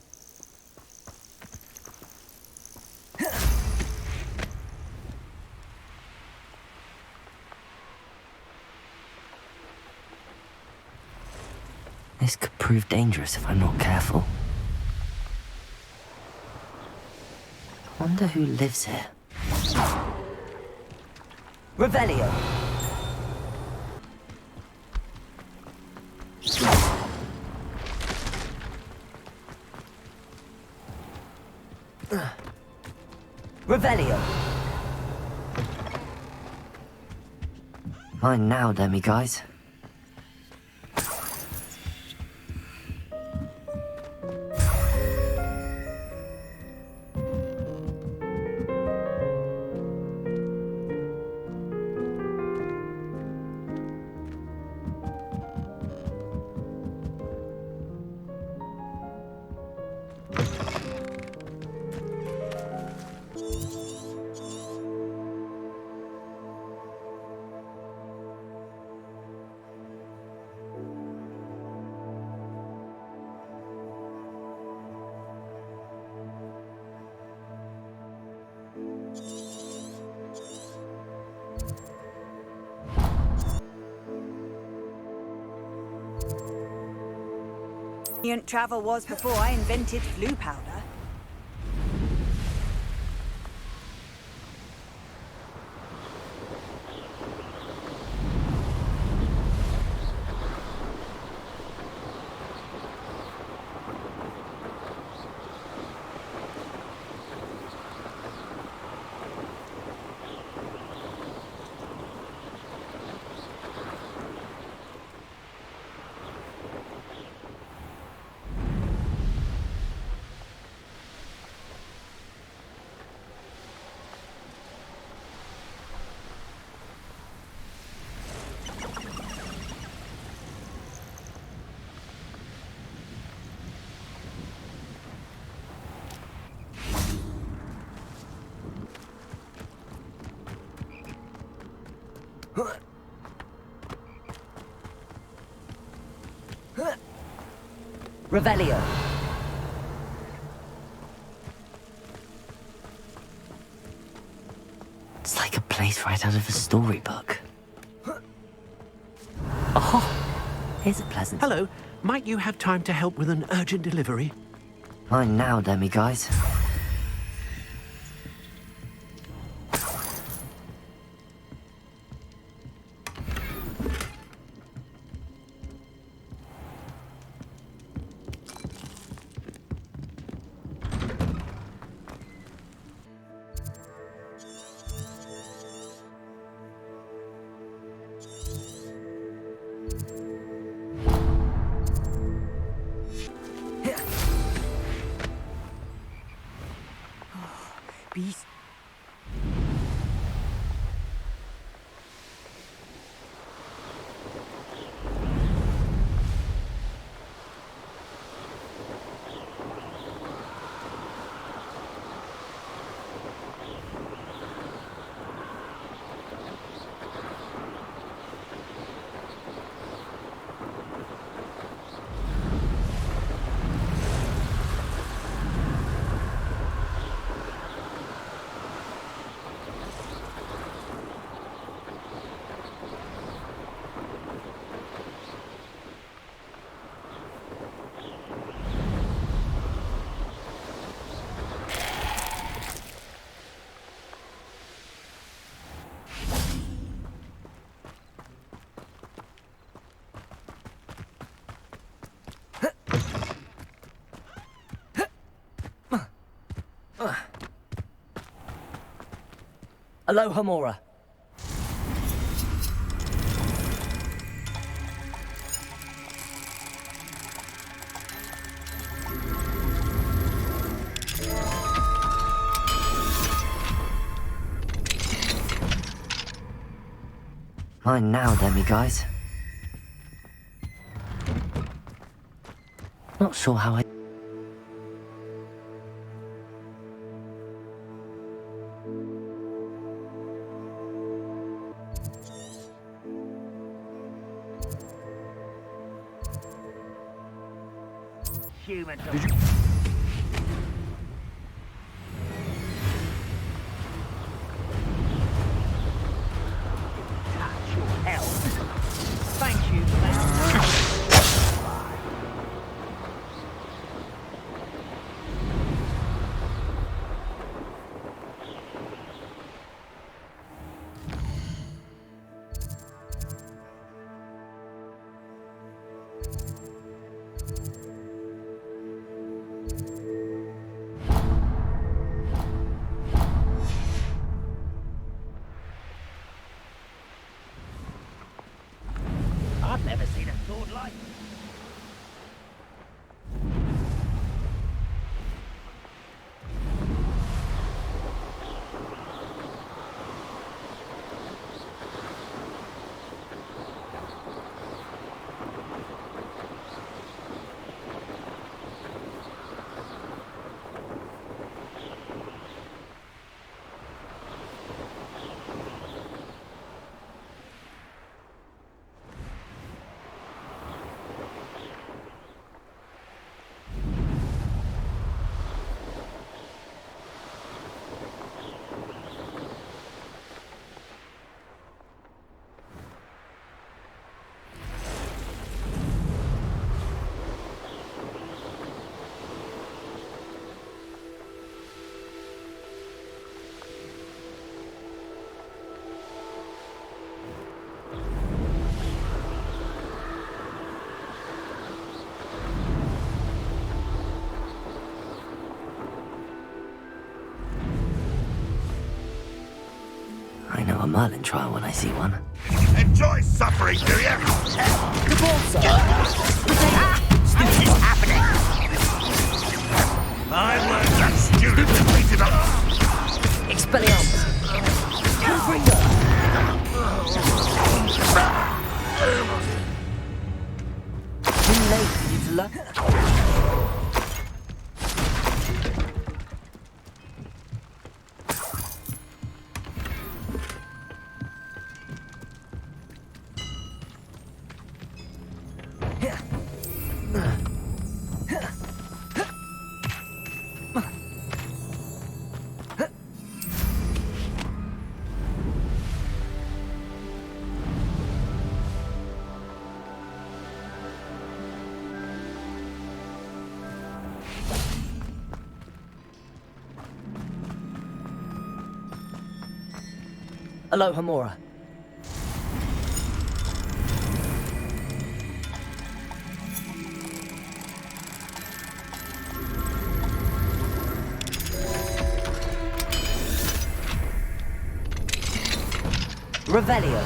This could prove dangerous if I'm not careful. I wonder who lives here. Revelio! Revelio! Mine now, demiguise. Travel was before I invented flu powder. Revelio. It's like a place right out of a storybook. Oh, here's a pleasant... Hello. Might you have time to help with an urgent delivery? Mine now, demiguise. Beast. Aloha Mora. Mine now, demiguise. Not sure how I... human. Did you... Thank you for that. I've never seen a sword like this. I know a Merlin trial when I see one. Enjoy suffering, do you? The ball, sir. What's happening? My words, that student completed up. Expelliarmus. Confringo. Too late for you to learn. Aloha Mora. Revelio.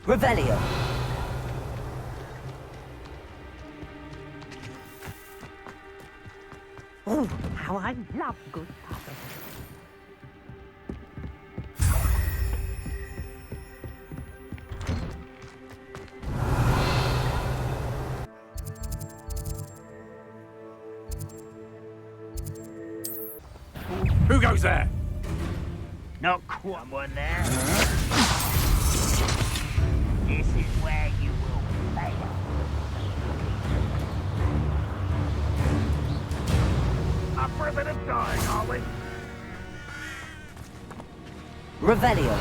Revelio. Oh, how I love good supper. Who goes there? Not quite one there. This is where you will fail. Up for a bit of dying, are we? Revelio.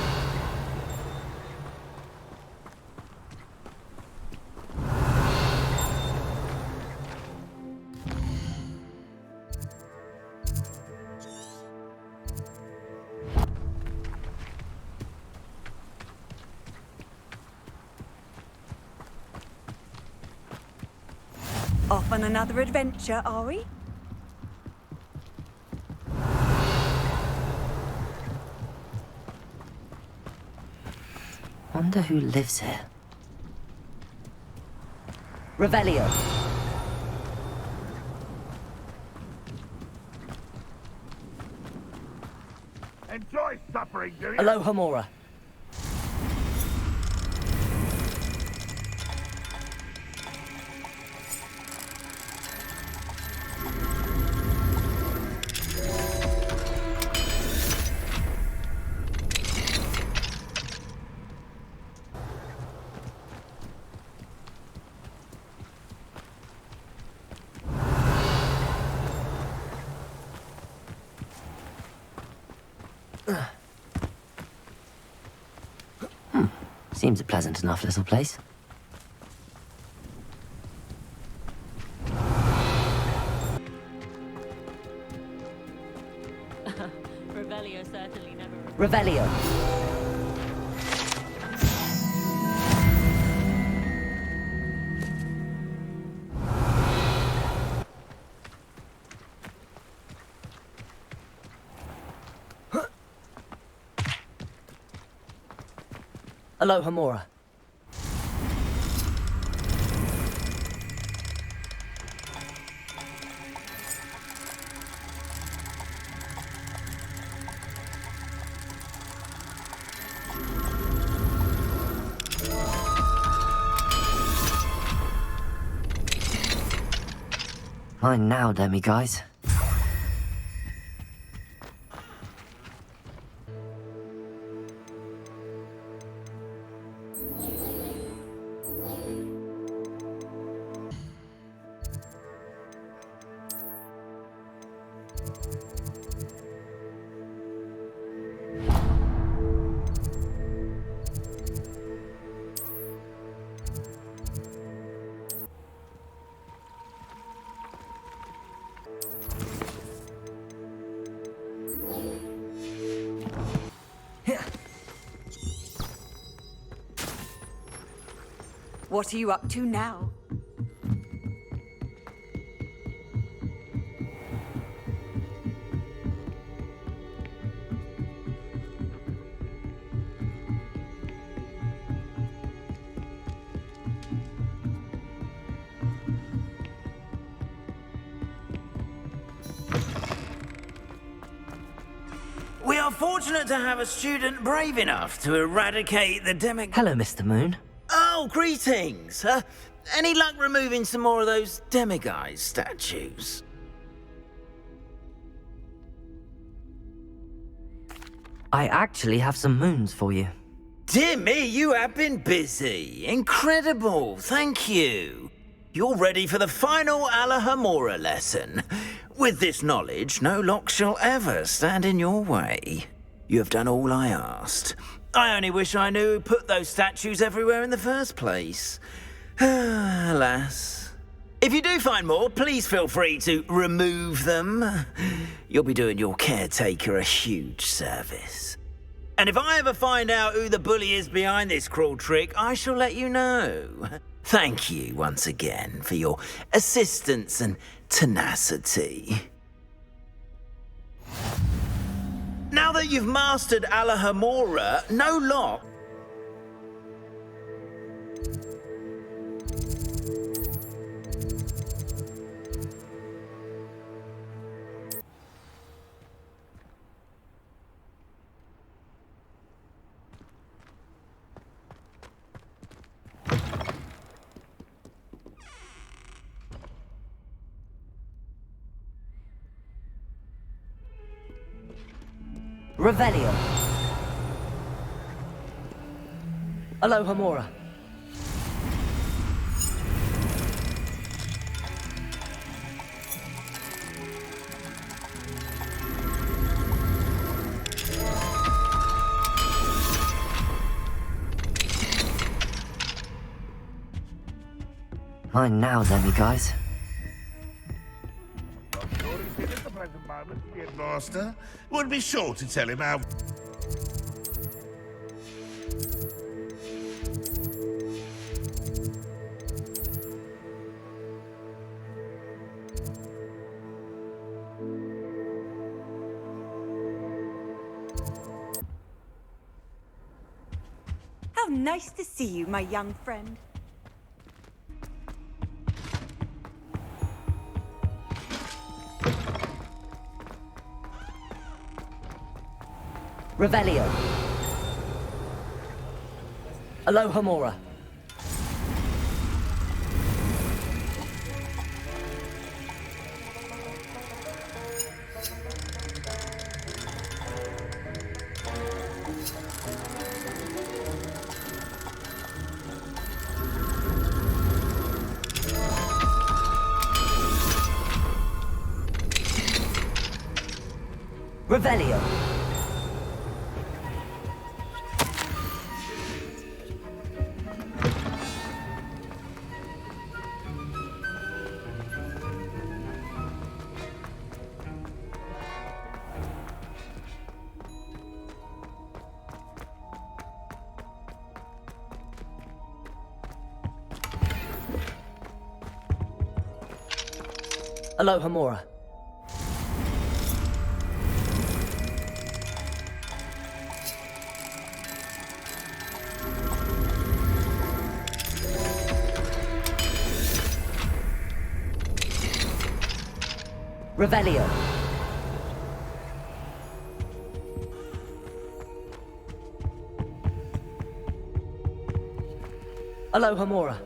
Off on another adventure, are we? Wonder who lives here. Revelio. enjoy suffering, do you? Aloha Mora. Seems a pleasant enough little place. Revelio certainly never... Revelio. Aloha Mora. Fine now, demi-guys. What are you up to now? We are fortunate to have a student brave enough to eradicate the Hello, Mr. Moon. Oh, greetings! Any luck removing some more of those demiguise statues? I actually have some moons for you. Dear me, you have been busy. Incredible, thank you. You're ready for the final Alahamora lesson. With this knowledge, no lock shall ever stand in your way. You have done all I asked. I only wish I knew who put those statues everywhere in the first place. Alas. If you do find more, please feel free to remove them. You'll be doing your caretaker a huge service. And if I ever find out who the bully is behind this cruel trick, I shall let you know. Thank you once again for your assistance and tenacity. Now that you've mastered Alahamora, no lock. Revelio. Aloha Mora. Fine now, demi-guys. Master would be sure to tell him how. How nice to see you, my young friend. Revelio. Aloha Mora. Revelio. Aloha Mora. Revelio. Aloha Mora.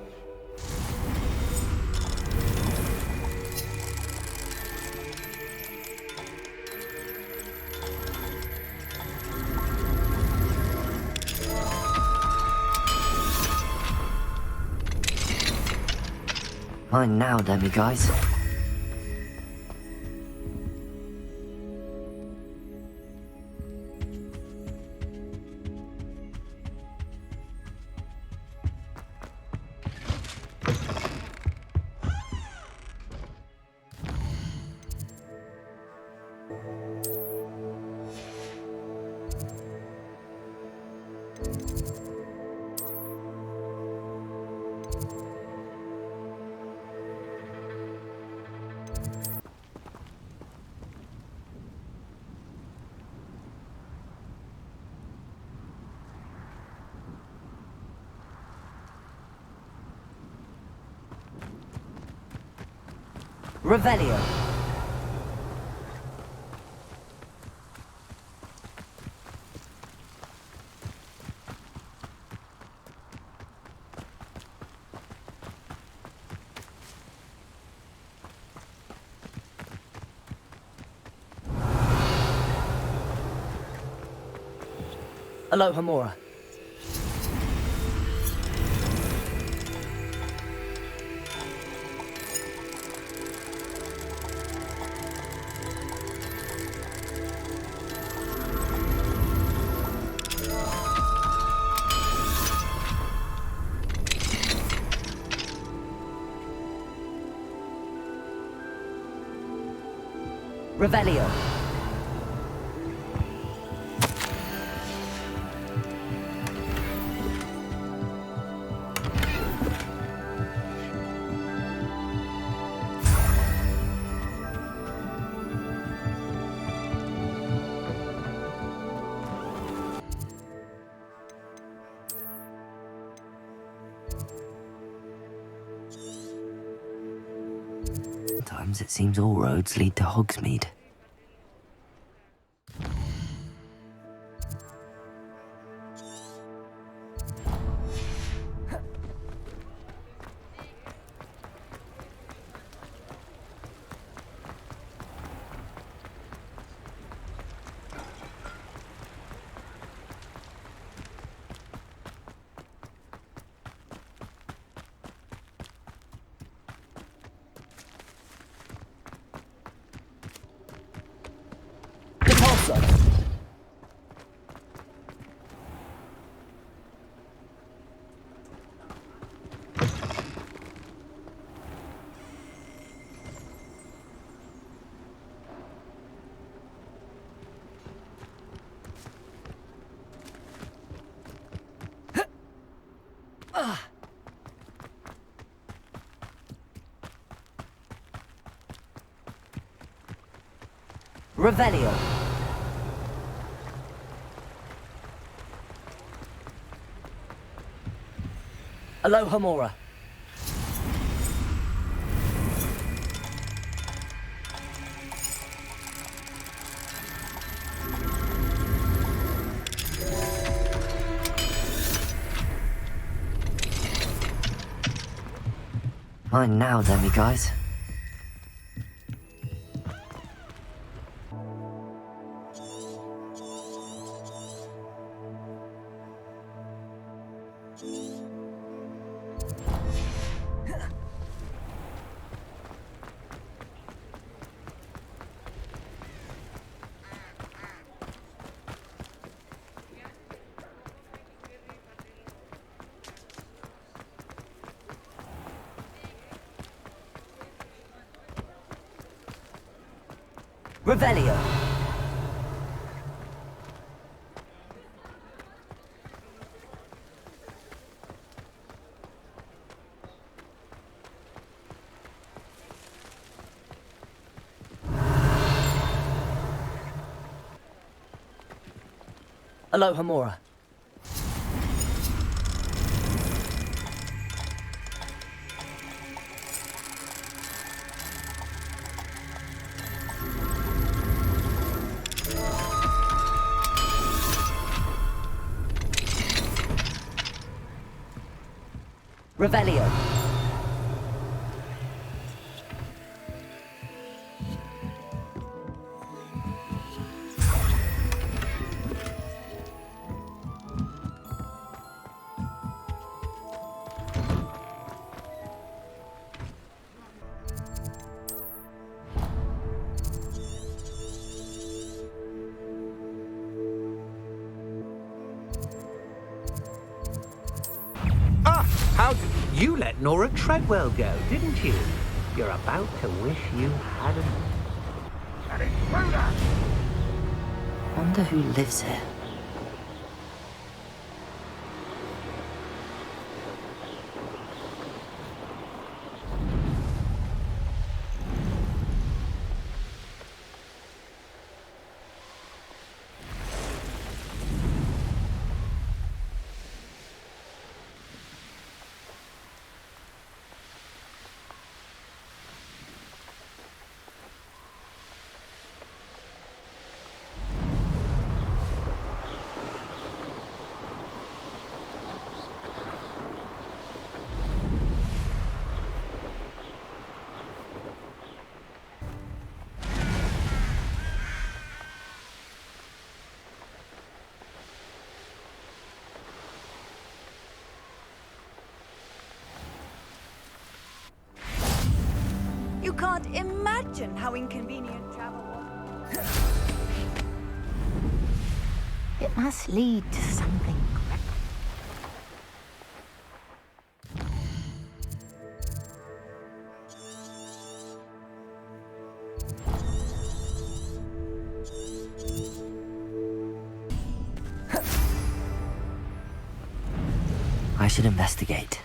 Mine now, dummy guys. Revelio. Aloha Mora. Revelio. Sometimes it seems all roads lead to Hogsmeade. Revelio. Aloha Mora. Mine now, then, me guys. Revelio. Aloha Mora. Revelio. You let Nora Treadwell go, didn't you? You're about to wish you hadn't. Wonder who lives here. You can't imagine how inconvenient travel was. It must lead to something. I should investigate.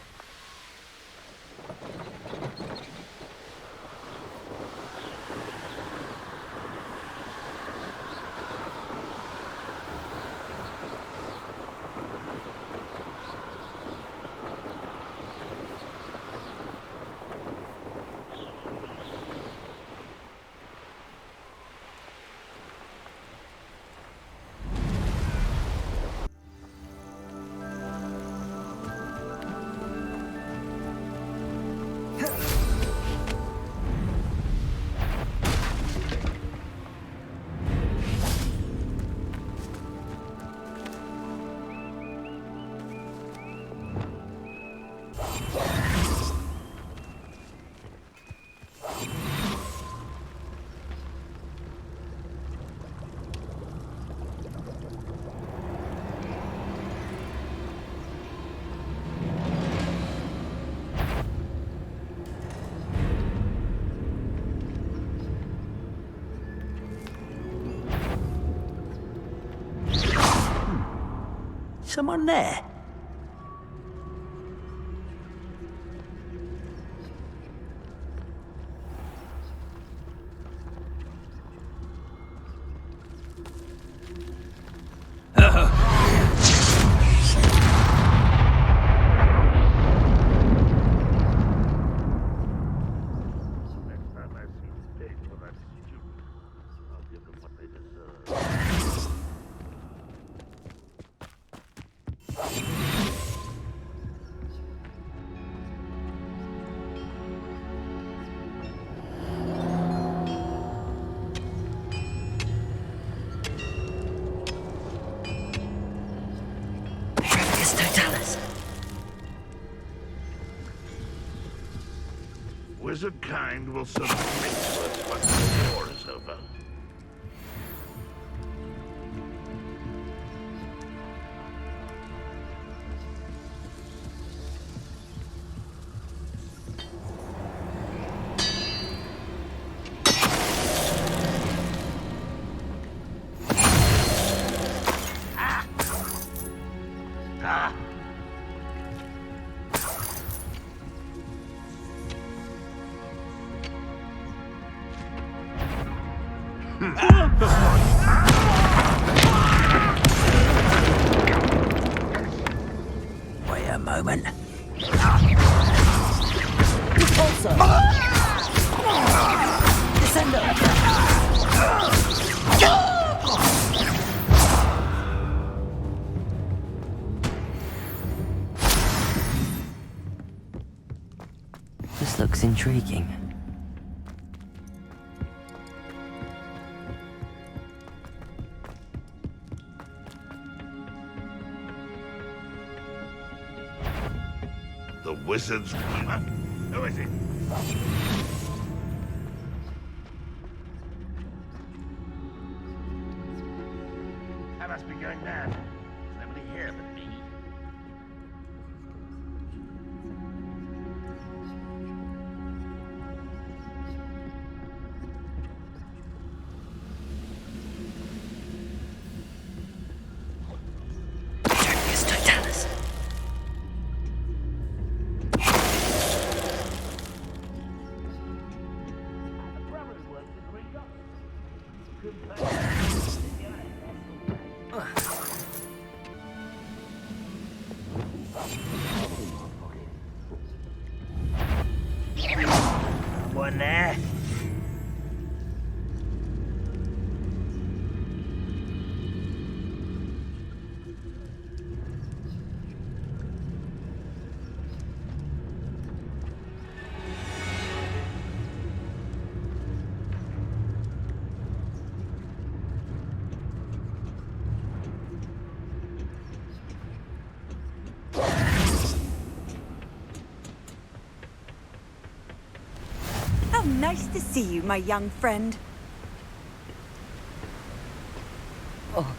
Someone there? Wizard kind will submit to us once the war is over. Wait a moment. This looks intriguing. The wizard's... Who is it? I must be going mad. There's nobody here but me. One there. Nice to see you, my young friend. Oh.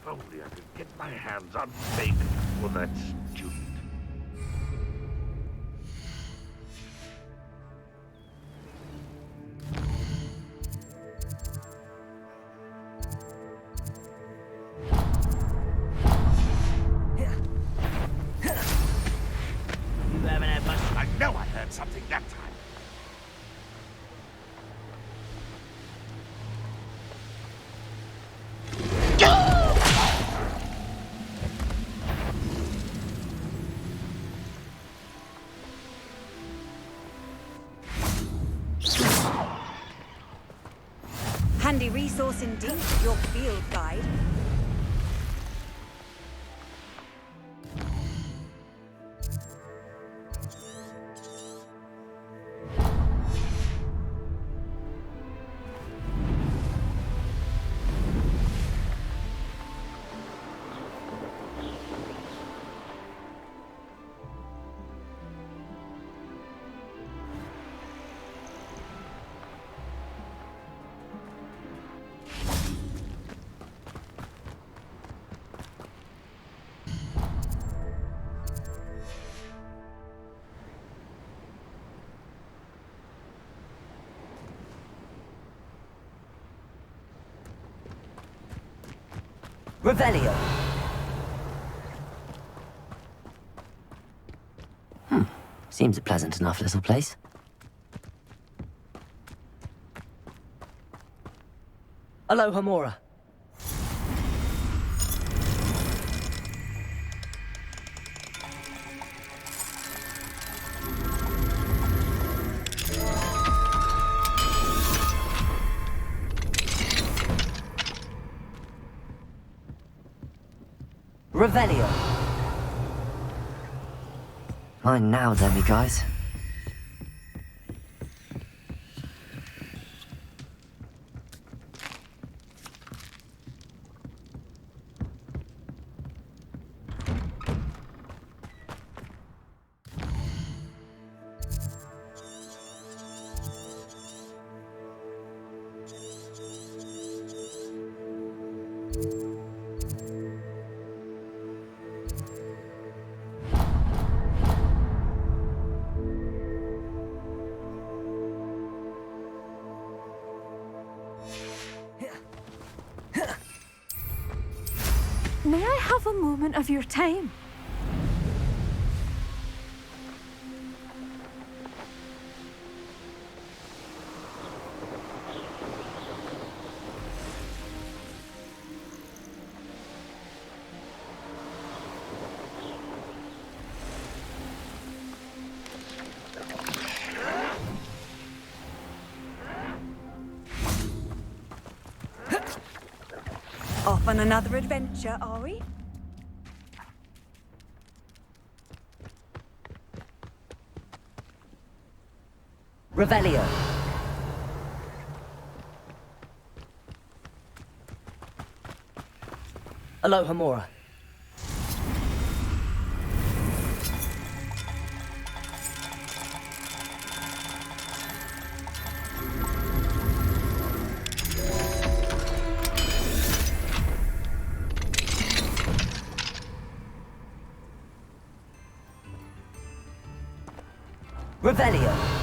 Only I could get my hands on fake for that student. You haven't had much. I know I heard something that time. Handy resource indeed, your field guide. Revelio. Seems a pleasant enough little place. Aloha Mora. Revelio. Mine now, demi guys. May I have a moment of your time? Off on another adventure, are we? Revelio. Aloha Mora. Revelio.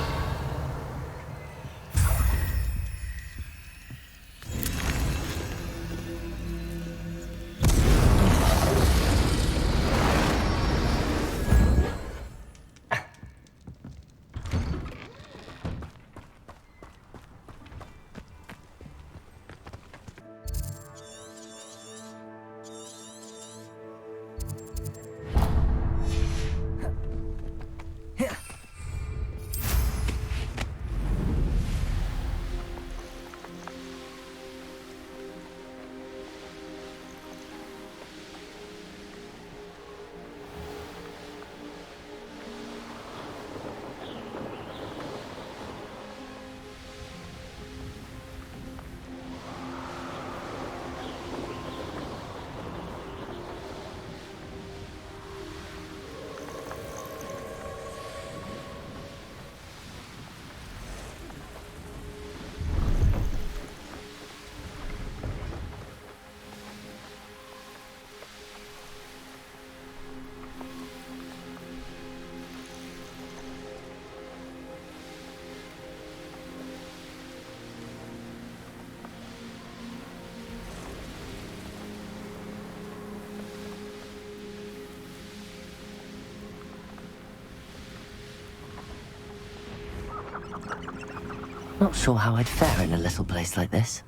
Not sure how I'd fare in a little place like this.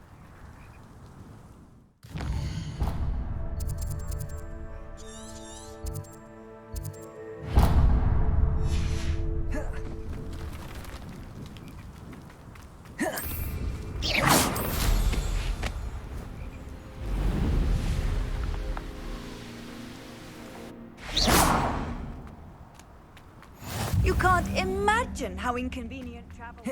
You can't imagine how inconvenient travel.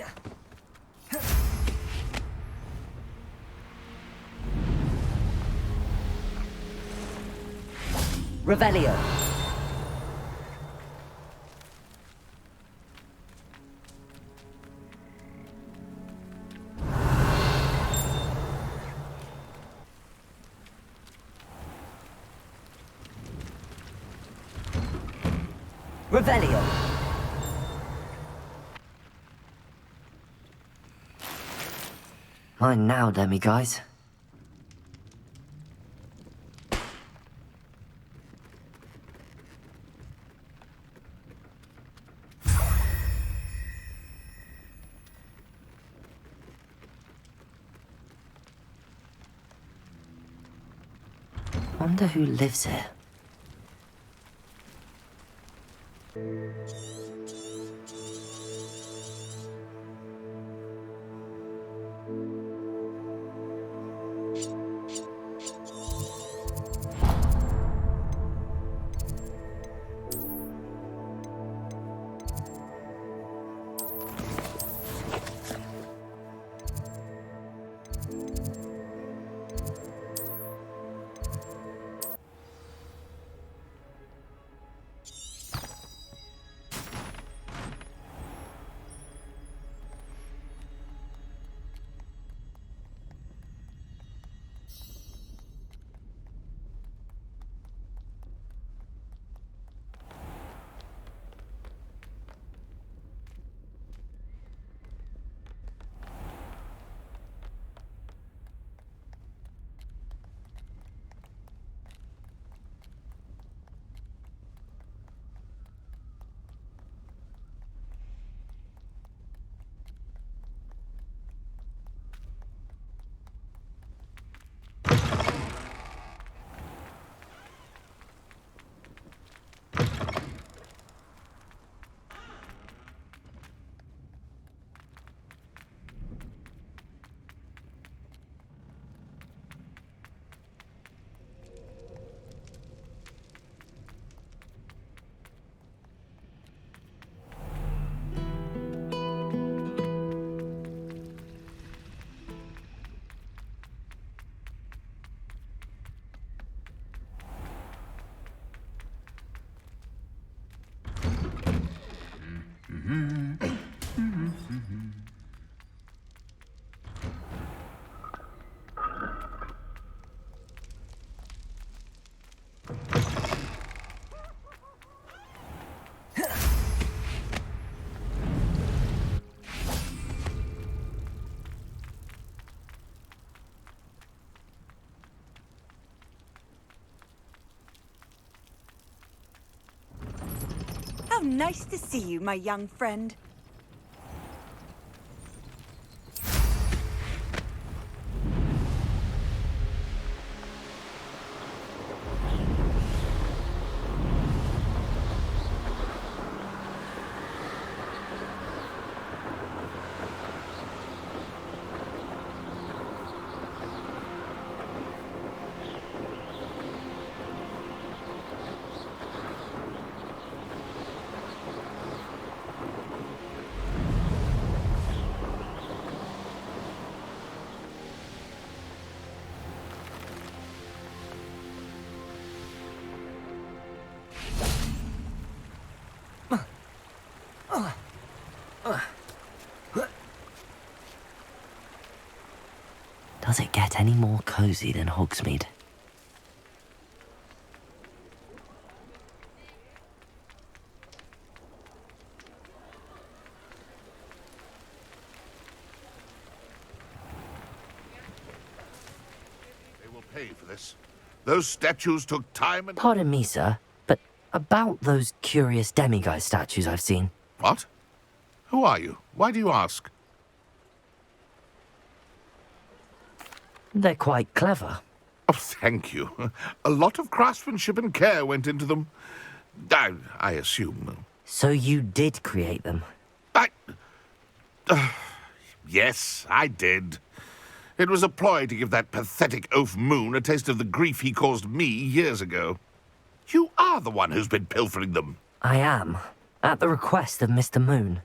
Revelio. Revelio. Mine now, demi guys. Wonder who lives here. How nice to see you, my young friend. Does it get any more cozy than Hogsmeade? They will pay for this. Those statues took time and... Pardon me, sir, but about those curious demiguise statues I've seen. What? Who are you? Why do you ask? They're quite clever. Oh, thank you. A lot of craftsmanship and care went into them. I assume. So you did create them? Yes, I did. It was a ploy to give that pathetic oaf Moon a taste of the grief he caused me years ago. You are the one who's been pilfering them. I am, at the request of Mr. Moon.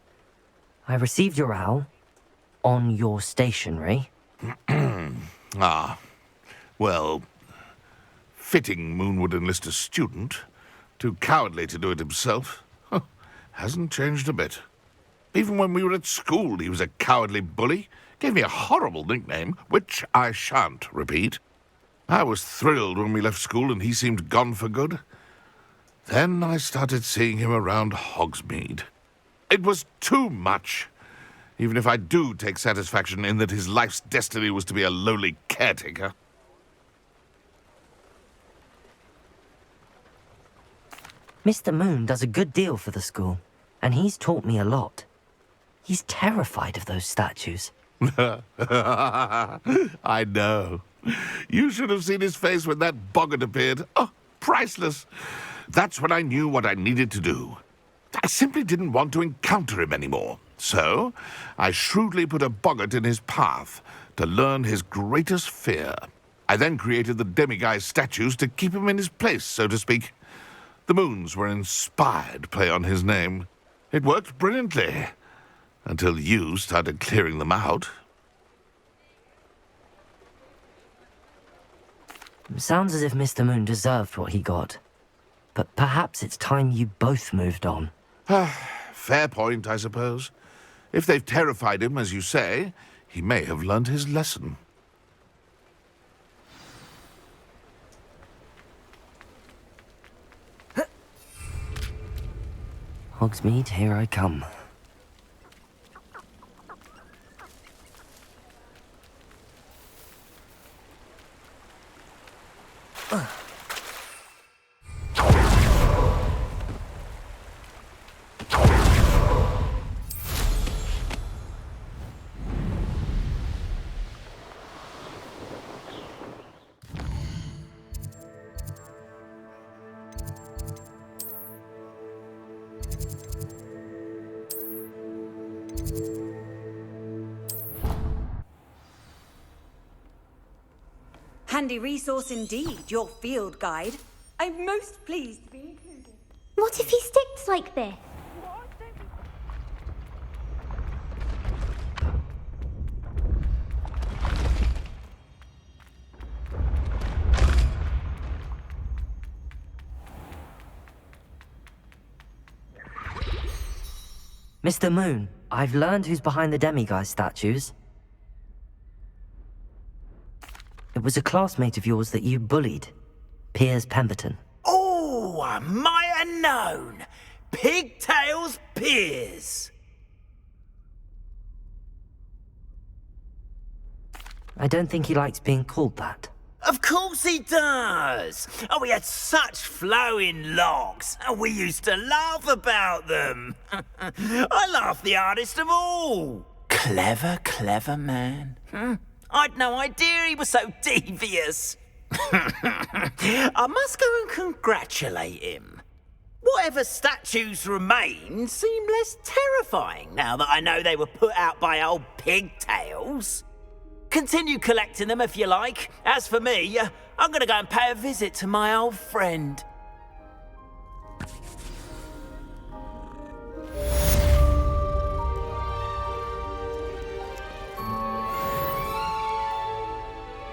I received your owl on your stationery. Ah, well, fitting Moon would enlist a student. Too cowardly to do it himself. Hasn't changed a bit. Even when we were at school, he was a cowardly bully. Gave me a horrible nickname, which I shan't repeat. I was thrilled when we left school and he seemed gone for good. Then I started seeing him around Hogsmeade. It was too much. Even if I do take satisfaction in that his life's destiny was to be a lowly caretaker. Mr. Moon does a good deal for the school, and he's taught me a lot. He's terrified of those statues. I know. You should have seen his face when that boggart appeared. Oh, priceless. That's when I knew what I needed to do. I simply didn't want to encounter him anymore. So, I shrewdly put a boggart in his path to learn his greatest fear. I then created the demiguise statues to keep him in his place, so to speak. The moons were an inspired play on his name. It worked brilliantly, until you started clearing them out. Sounds as if Mr. Moon deserved what he got. But perhaps it's time you both moved on. Fair point, I suppose. If they've terrified him, as you say, he may have learned his lesson. Hogsmeade, here I come. Handy resource indeed, your field guide. I'm most pleased to be included. What if he sticks like this? Mr. Moon, I've learned who's behind the demiguise statues. It was a classmate of yours that you bullied, Piers Pemberton. Oh, I might have known. Pigtails Piers. I don't think he likes being called that. Of course he does. Oh, we had such flowing locks, and we used to laugh about them. I laughed the hardest of all. Clever, clever man. I'd no idea he was so devious. I must go and congratulate him. Whatever statues remain seem less terrifying now that I know they were put out by old pigtails. Continue collecting them if you like. As for me, I'm gonna go and pay a visit to my old friend.